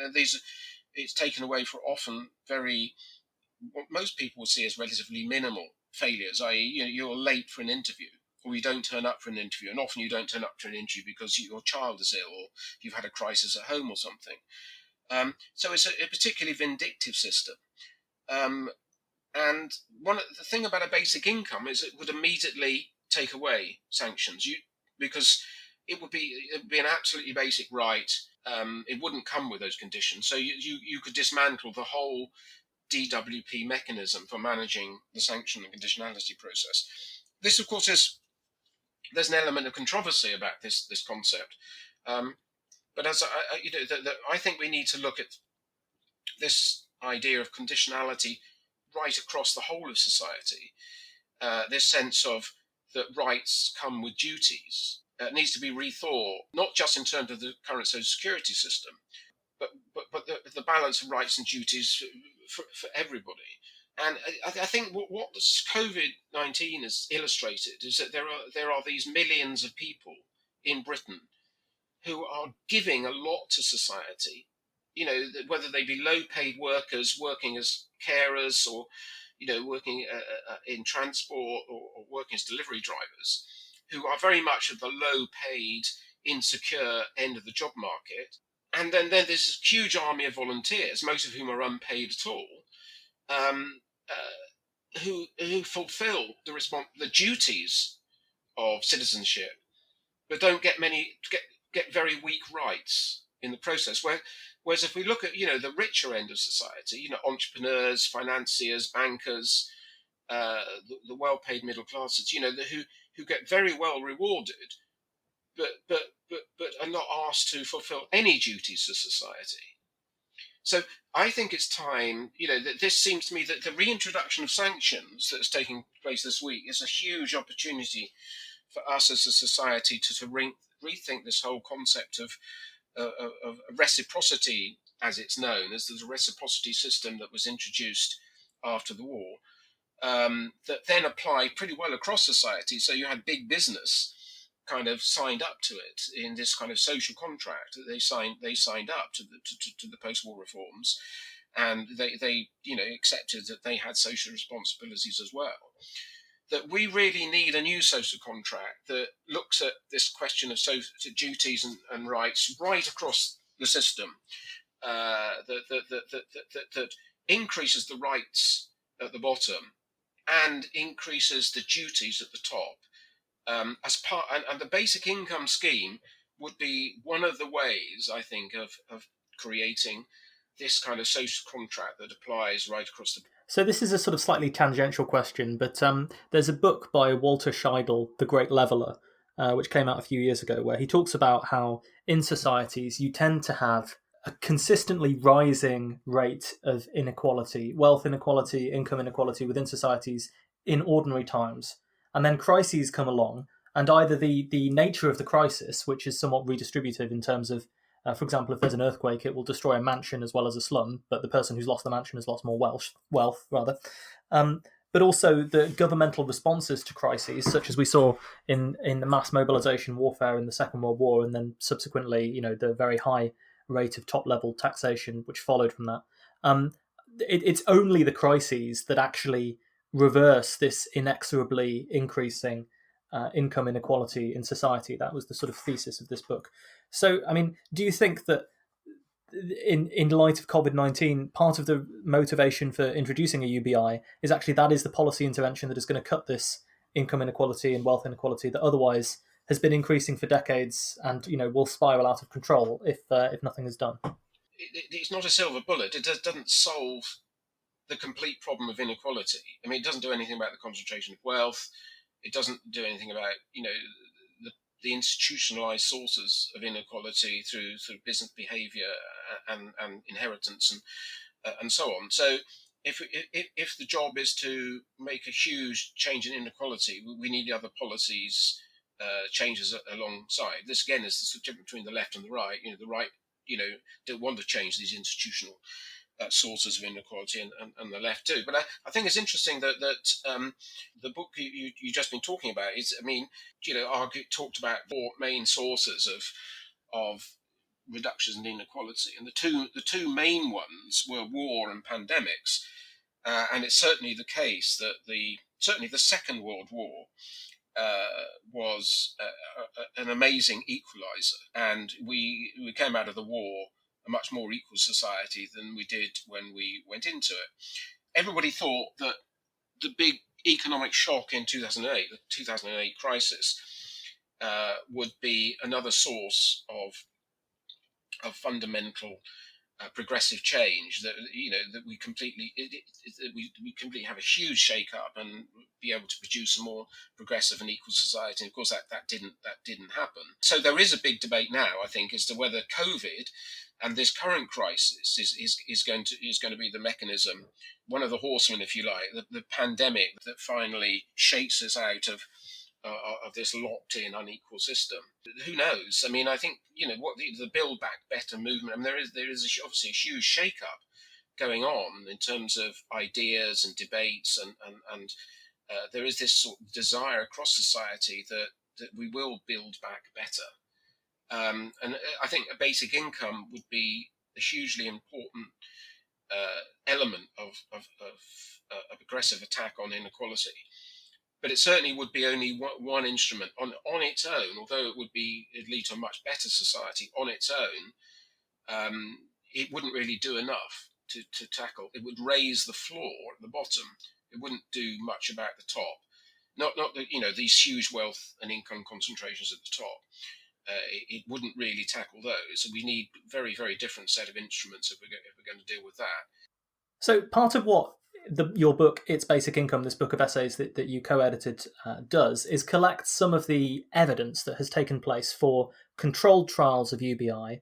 it's taken away for often what most people would see as relatively minimal failures, i.e., you're late for an interview, or you don't turn up for an interview, and often you don't turn up for an interview because your child is ill or you've had a crisis at home or something. So it's a particularly vindictive system. And the thing about a basic income is it would immediately take away sanctions. Because it would be an absolutely basic right. It wouldn't come with those conditions. So you could dismantle the whole DWP mechanism for managing the sanction and conditionality process. This, of course, there's an element of controversy about this concept. But as I think we need to look at this idea of conditionality right across the whole of society. This sense of that rights come with duties needs to be rethought, not just in terms of the current social security system, but the balance of rights and duties for everybody. And I think what COVID-19 has illustrated is that there are these millions of people in Britain who are giving a lot to society, whether they be low-paid workers working as carers or, working in transport or working as delivery drivers, who are very much at the low-paid, insecure end of the job market. And then there's this huge army of volunteers, most of whom are unpaid at all, who fulfil the duties of citizenship, but don't get very weak rights in the process. Whereas if we look at the richer end of society, entrepreneurs, financiers, bankers, the well-paid middle classes, who get very well rewarded, but are not asked to fulfil any duties to society. So I think it's time, that this seems to me that the reintroduction of sanctions that's taking place this week is a huge opportunity for us as a society to rethink this whole concept of reciprocity, as it's known, as the reciprocity system that was introduced after the war, that then applied pretty well across society. So you had big business kind of signed up to it in this kind of social contract. They signed up to the post-war reforms, and they accepted that they had social responsibilities as well. That we really need a new social contract that looks at this question of social duties and rights right across the system, that increases the rights at the bottom and increases the duties at the top. As part, and the basic income scheme would be one of the ways, I think, of creating this kind of social contract that applies right across the. So this is a sort of slightly tangential question, but there's a book by Walter Scheidel, The Great Leveller, which came out a few years ago, where he talks about how in societies you tend to have a consistently rising rate of inequality, wealth inequality, income inequality within societies in ordinary times. And then crises come along, and either the nature of the crisis, which is somewhat redistributive in terms of, for example, if there's an earthquake, it will destroy a mansion as well as a slum, but the person who's lost the mansion has lost more wealth rather. But also the governmental responses to crises, such as we saw in the mass mobilization warfare in the Second World War, and then subsequently, the very high rate of top-level taxation which followed from that. It's only the crises that actually reverse this inexorably increasing income inequality in society. That was the sort of thesis of this book. So, I mean, do you think that in light of COVID-19, part of the motivation for introducing a UBI is actually that is the policy intervention that is going to cut this income inequality and wealth inequality that otherwise has been increasing for decades, and will spiral out of control if nothing is done. It's not a silver bullet. It doesn't solve the complete problem of inequality. I mean, it doesn't do anything about the concentration of wealth. It doesn't do anything about the, the institutionalized sources of inequality through sort of business behavior and inheritance and so on. So if the job is to make a huge change in inequality, we need other policies changes alongside. This again is the difference between the left and the right. The right, don't want to change these institutional sources of inequality, and the left too. But I think it's interesting that the book you just been talking about is, I mean, talked about four main sources of reductions in inequality, and the two main ones were war and pandemics. And it's certainly the case that certainly the Second World War was an amazing equalizer, and we came out of the war a much more equal society than we did when we went into it. Everybody thought that the big economic shock in 2008, the 2008 crisis, would be another source of fundamental progressive change, that we completely we completely have a huge shake up and be able to produce a more progressive and equal society. And of course that didn't happen. So there is a big debate now, I think, as to whether COVID and this current crisis is going to be the mechanism, one of the horsemen, if you like, the pandemic that finally shakes us out of this locked-in, unequal system. Who knows? I mean, I think what the Build Back Better movement. I mean, there is obviously a huge shake-up going on in terms of ideas and debates, and there is this sort of desire across society that we will build back better. And I think a basic income would be a hugely important element of a progressive attack on inequality. But it certainly would be only one instrument on its own, although it'd lead to a much better society on its own. It wouldn't really do enough to tackle. It would raise the floor at the bottom. It wouldn't do much about the top. Not these huge wealth and income concentrations at the top. It wouldn't really tackle those. So we need very, very different set of instruments if we're going to deal with that. So part of what your book, It's Basic Income, this book of essays that you co-edited, does is collect some of the evidence that has taken place for controlled trials of UBI,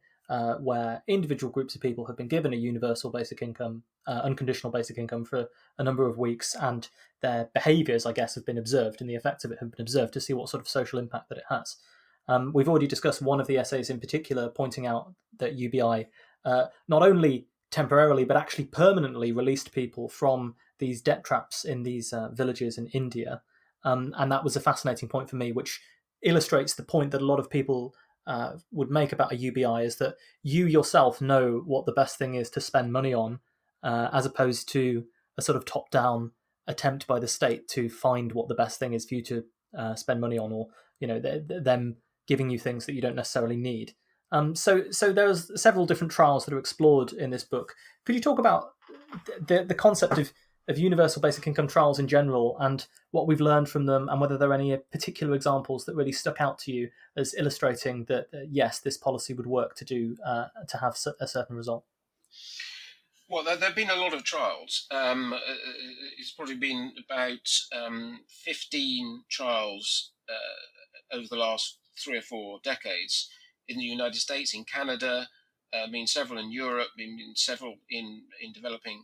where individual groups of people have been given a universal basic income, unconditional basic income for a number of weeks, and their behaviours, I guess, have been observed, and the effects of it have been observed to see what sort of social impact that it has. We've already discussed one of the essays in particular, pointing out that UBI not only temporarily but actually permanently released people from these debt traps in these villages in India. And that was a fascinating point for me, which illustrates the point that a lot of people would make about a UBI, is that you yourself know what the best thing is to spend money on, as opposed to a sort of top-down attempt by the state to find what the best thing is for you to spend money on, or them giving you things that you don't necessarily need. So there's several different trials that are explored in this book. Could you talk about the concept of universal basic income trials in general, and what we've learned from them, and whether there are any particular examples that really stuck out to you as illustrating that yes, this policy would work to have a certain result? Well, there have been a lot of trials. It's probably been about 15 trials over the last 3 or 4 decades in the United States, in Canada, several in Europe, several in developing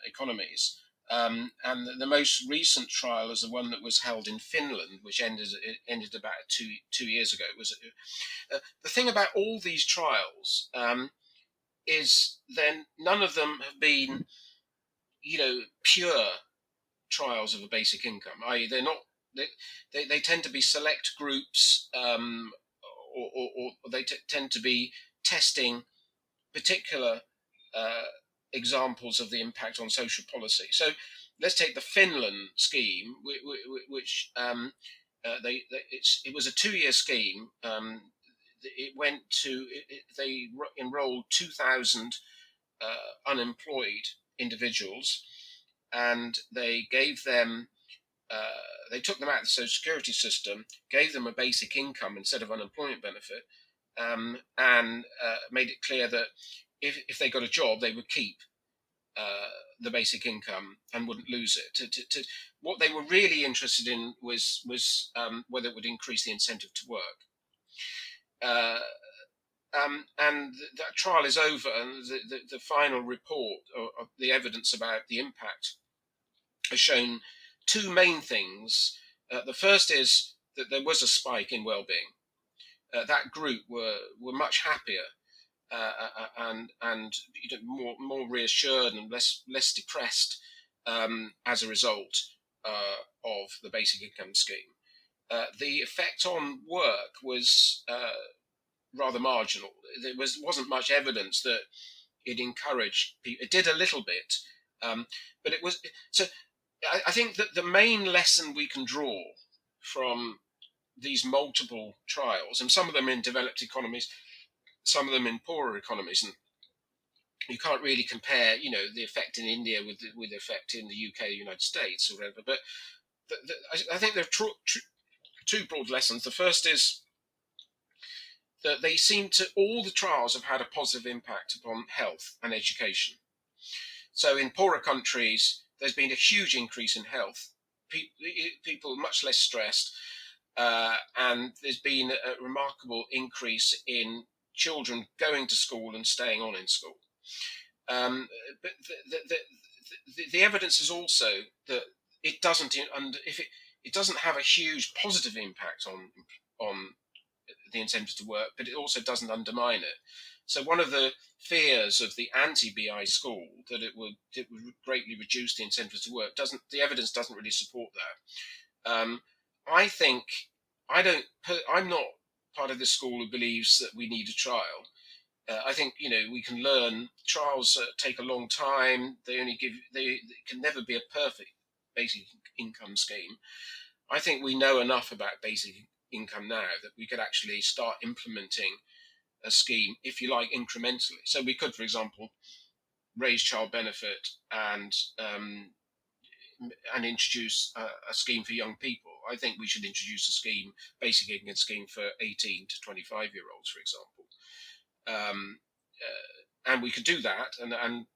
economies. And the most recent trial is the one that was held in Finland, which ended about two years ago. It was the thing about all these trials is then none of them have been, pure trials of a basic income. I.e., they're not. They tend to be select groups, or they tend to be testing particular examples of the impact on social policy. So let's take the Finland scheme, which it was a 2-year scheme. They enrolled 2,000 unemployed individuals, and they gave them they took them out of the social security system, gave them a basic income instead of unemployment benefit, and made it clear that if they got a job, they would keep the basic income and wouldn't lose it. What they were really interested in was whether it would increase the incentive to work. And that trial is over, and the final report of the evidence about the impact has shown two main things. The first is that there was a spike in well-being. That group were much happier and more reassured and less depressed as a result of the basic income scheme. The effect on work was rather marginal. There wasn't much evidence that it encouraged people. It did a little bit, but it was so. I think that the main lesson we can draw from these multiple trials, and some of them in developed economies, some of them in poorer economies, and you can't really compare, the effect in India with the effect in the UK, United States, or whatever. But I think there are two broad lessons. The first is that all the trials have had a positive impact upon health and education. So in poorer countries, there's been a huge increase in health. People much less stressed, and there's been a remarkable increase in children going to school and staying on in school. But the evidence is also that it doesn't have a huge positive impact on the incentive to work, but it also doesn't undermine it. So one of the fears of the anti-BI school, that it would greatly reduce the incentive to work, the evidence doesn't really support that. I'm not part of the school who believes that we need a trial. I think we can learn. Trials take a long time. They can never be a perfect basic income scheme. I think we know enough about basic income now that we could actually start implementing a scheme, if you like, incrementally. So we could, for example, raise child benefit and introduce a scheme for young people. I think we should introduce a scheme, basic income scheme, for 18 to 25-year-olds, for example. And we could do that, and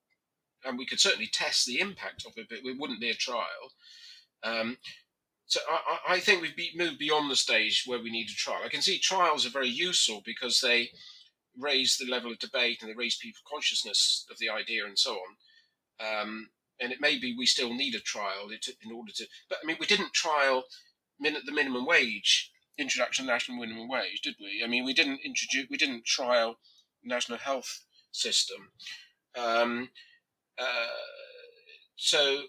we could certainly test the impact of it, but it wouldn't be a trial. So I think we've moved beyond the stage where we need a trial. I can see trials are very useful because they raise the level of debate and they raise people's consciousness of the idea and so on. And it may be we still need a trial in order to. But I mean, we didn't trial the minimum wage, introduction of national minimum wage, did we? I mean, we didn't trial national health system. So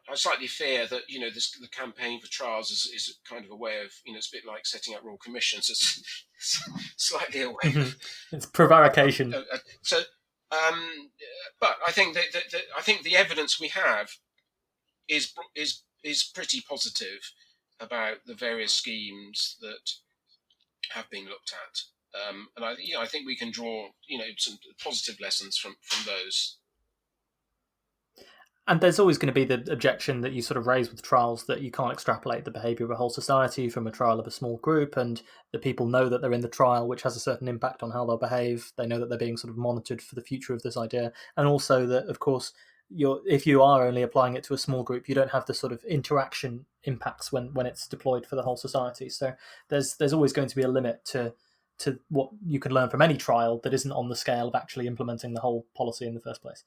I slightly fear that the campaign for trials is kind of a way of it's a bit like setting up royal commissions. It's slightly a way of it's prevarication. But I think I think the evidence we have is pretty positive about the various schemes that have been looked at, and I think we can draw some positive lessons from those. And there's always going to be the objection that you sort of raise with trials that you can't extrapolate the behaviour of a whole society from a trial of a small group, and the people know that they're in the trial, which has a certain impact on how they'll behave. They know that they're being sort of monitored for the future of this idea, and also that, of course, if you are only applying it to a small group, you don't have the sort of interaction impacts when it's deployed for the whole society. So there's always going to be a limit to what you can learn from any trial that isn't on the scale of actually implementing the whole policy in the first place.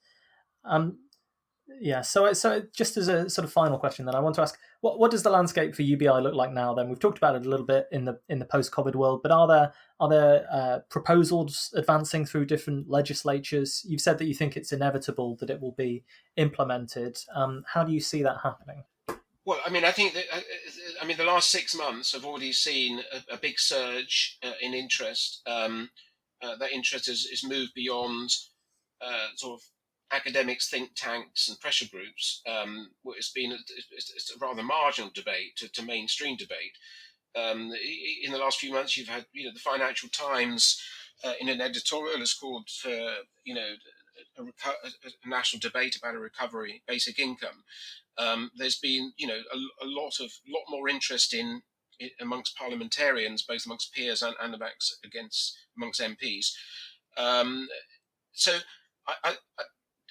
Yeah, so just as a sort of final question, then I want to ask, what does the landscape for UBI look like now? Then we've talked about it a little bit in the post-COVID world, but are there proposals advancing through different legislatures? You've said that you think it's inevitable that it will be implemented. How do you see that happening? Well, I mean, I think that the last 6 months have already seen a big surge in interest. That interest is moved beyond sort of academics, think tanks, and pressure groups. It's a rather marginal debate to mainstream debate. In the last few months, you've had the Financial Times in an editorial has called for a national debate about a recovery basic income. there's been, a lot more interest in amongst parliamentarians, both amongst peers and amongst MPs. So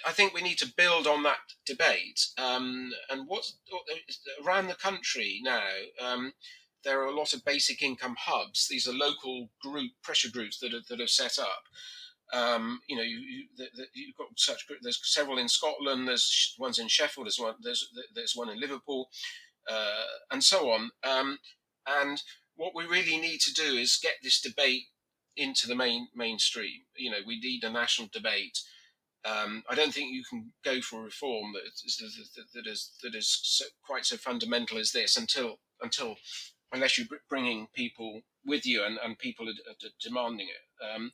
I think we need to build on that debate. And what's around the country now? There are a lot of basic income hubs. These are local pressure groups that are set up. You've got there's several in Scotland. There's ones in Sheffield. There's one in Liverpool, and so on. And what we really need to do is get this debate into the mainstream. We need a national debate. I don't think you can go for reform that is quite so fundamental as this unless you're bringing people with you and people are demanding it.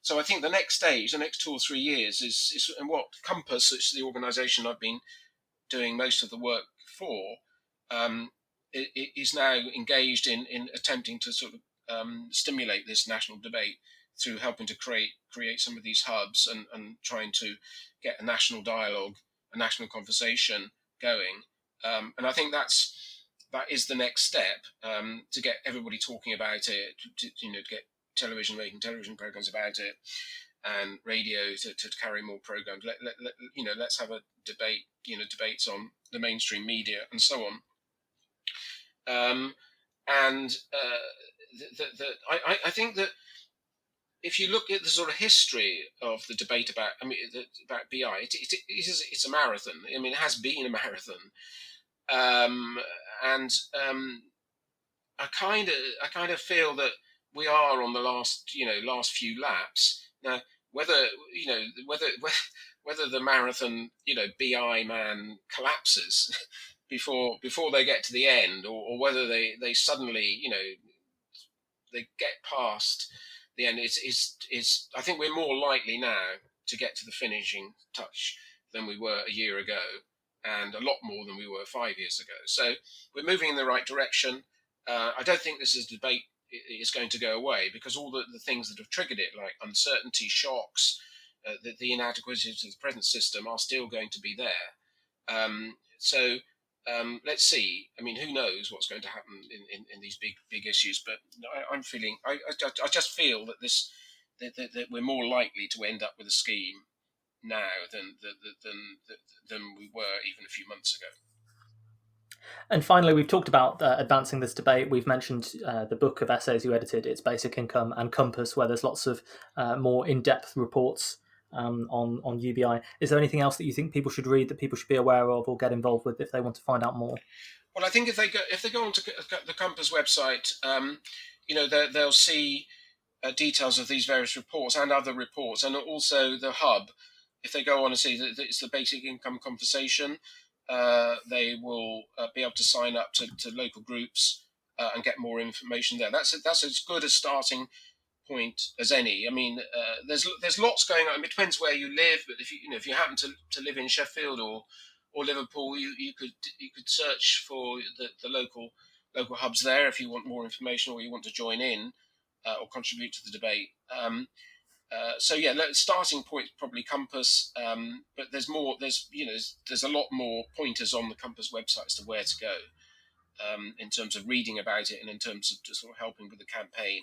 So I think the next stage, the next 2 or 3 years, is and what Compass, which is the organisation I've been doing most of the work for, is now engaged in attempting to sort of stimulate this national debate through helping to create some of these hubs and trying to get a national dialogue, a national conversation going. And I think that is the next step, to get everybody talking about it, to get television making television programs about it, and radio to carry more programs. Let's have a debate, debates on the mainstream media and so on. I think that if you look at the sort of history of the debate about BI, it's a marathon. I mean, it has been a marathon, and I kind of feel that we are on the last few laps now. Whether the marathon BI man collapses before they get to the end, or whether they suddenly they get past the end, is I think we're more likely now to get to the finishing touch than we were a year ago, and a lot more than we were 5 years ago. So we're moving in the right direction. I don't think this debate is going to go away, because all the things that have triggered it, like uncertainty, shocks, the inadequacies of the present system, are still going to be there. So let's see. I mean, who knows what's going to happen in these big issues? But I just feel that that we're more likely to end up with a scheme now than we were even a few months ago. And finally, we've talked about advancing this debate. We've mentioned the book of essays you edited, It's Basic Income, and Compass, where there's lots of more in-depth reports on UBI. Is there anything else that you think people should read, that people should be aware of or get involved with if they want to find out more? Well, I think if they go onto the Compass website, they'll see details of these various reports and other reports, and also the hub. If they go on and see that it's the Basic Income Conversation, they will be able to sign up to local groups and get more information there. That's as good a starting point as any. I mean, there's lots going on. It depends where you live, but if you happen to live in Sheffield or Liverpool, you could search for the local hubs there if you want more information or you want to join in or contribute to the debate. So yeah, starting point is probably Compass, but there's more. There's a lot more pointers on the Compass website as to where to go in terms of reading about it and in terms of just sort of helping with the campaign.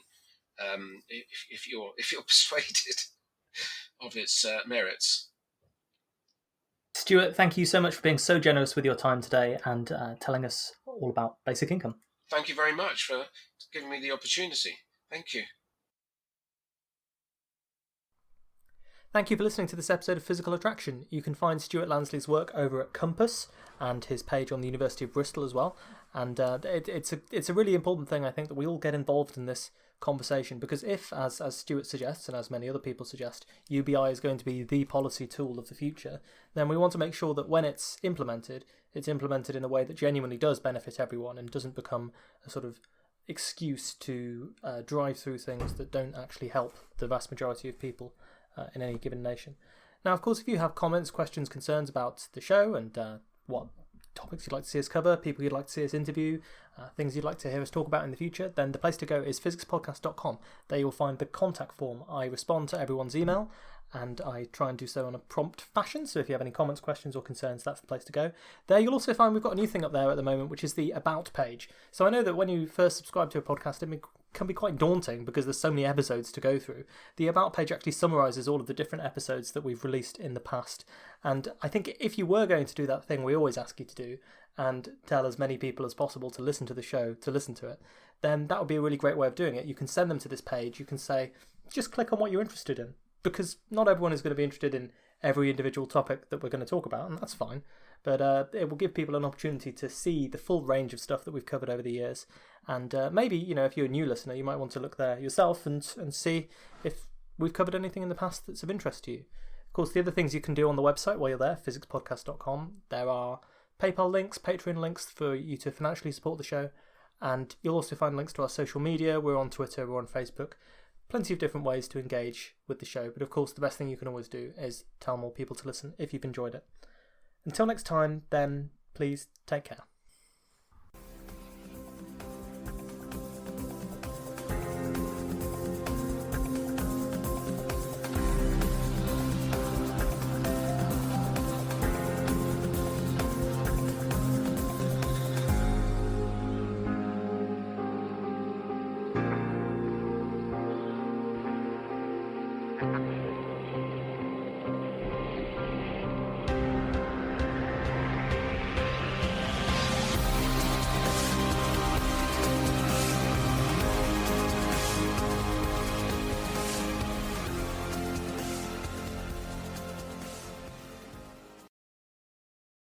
If you're persuaded of its merits. Stewart, thank you so much for being so generous with your time today and telling us all about basic income. Thank you very much for giving me the opportunity. Thank you. Thank you for listening to this episode of Physical Attraction. You can find Stewart Lansley's work over at Compass and his page on the University of Bristol as well. And it's a really important thing, I think, that we all get involved in this conversation, because if, as Stewart suggests and as many other people suggest, UBI is going to be the policy tool of the future, then we want to make sure that when it's implemented in a way that genuinely does benefit everyone and doesn't become a sort of excuse to drive through things that don't actually help the vast majority of people in any given nation. Now, of course, if you have comments, questions, concerns about the show and what topics you'd like to see us cover, people you'd like to see us interview, things you'd like to hear us talk about in the future, then the place to go is physicspodcast.com. There you'll find the contact form. I respond to everyone's email, and I try and do so in a prompt fashion, so if you have any comments, questions or concerns, that's the place to go. There you'll also find we've got a new thing up there at the moment, which is the About page. So I know that when you first subscribe to a podcast, it can be quite daunting because there's so many episodes to go through. The About page actually summarises all of the different episodes that we've released in the past, and I think if you were going to do that thing we always ask you to do, and tell as many people as possible to listen to the show, to listen to it, then that would be a really great way of doing it. You can send them to this page, you can say, just click on what you're interested in, because not everyone is going to be interested in every individual topic that we're going to talk about, and that's fine. But it will give people an opportunity to see the full range of stuff that we've covered over the years. And maybe, if you're a new listener, you might want to look there yourself and see if we've covered anything in the past that's of interest to you. Of course, the other things you can do on the website while you're there, physicspodcast.com, there are PayPal links, Patreon links for you to financially support the show. And you'll also find links to our social media. We're on Twitter, we're on Facebook. Plenty of different ways to engage with the show, but of course the best thing you can always do is tell more people to listen if you've enjoyed it. Until next time, then please take care.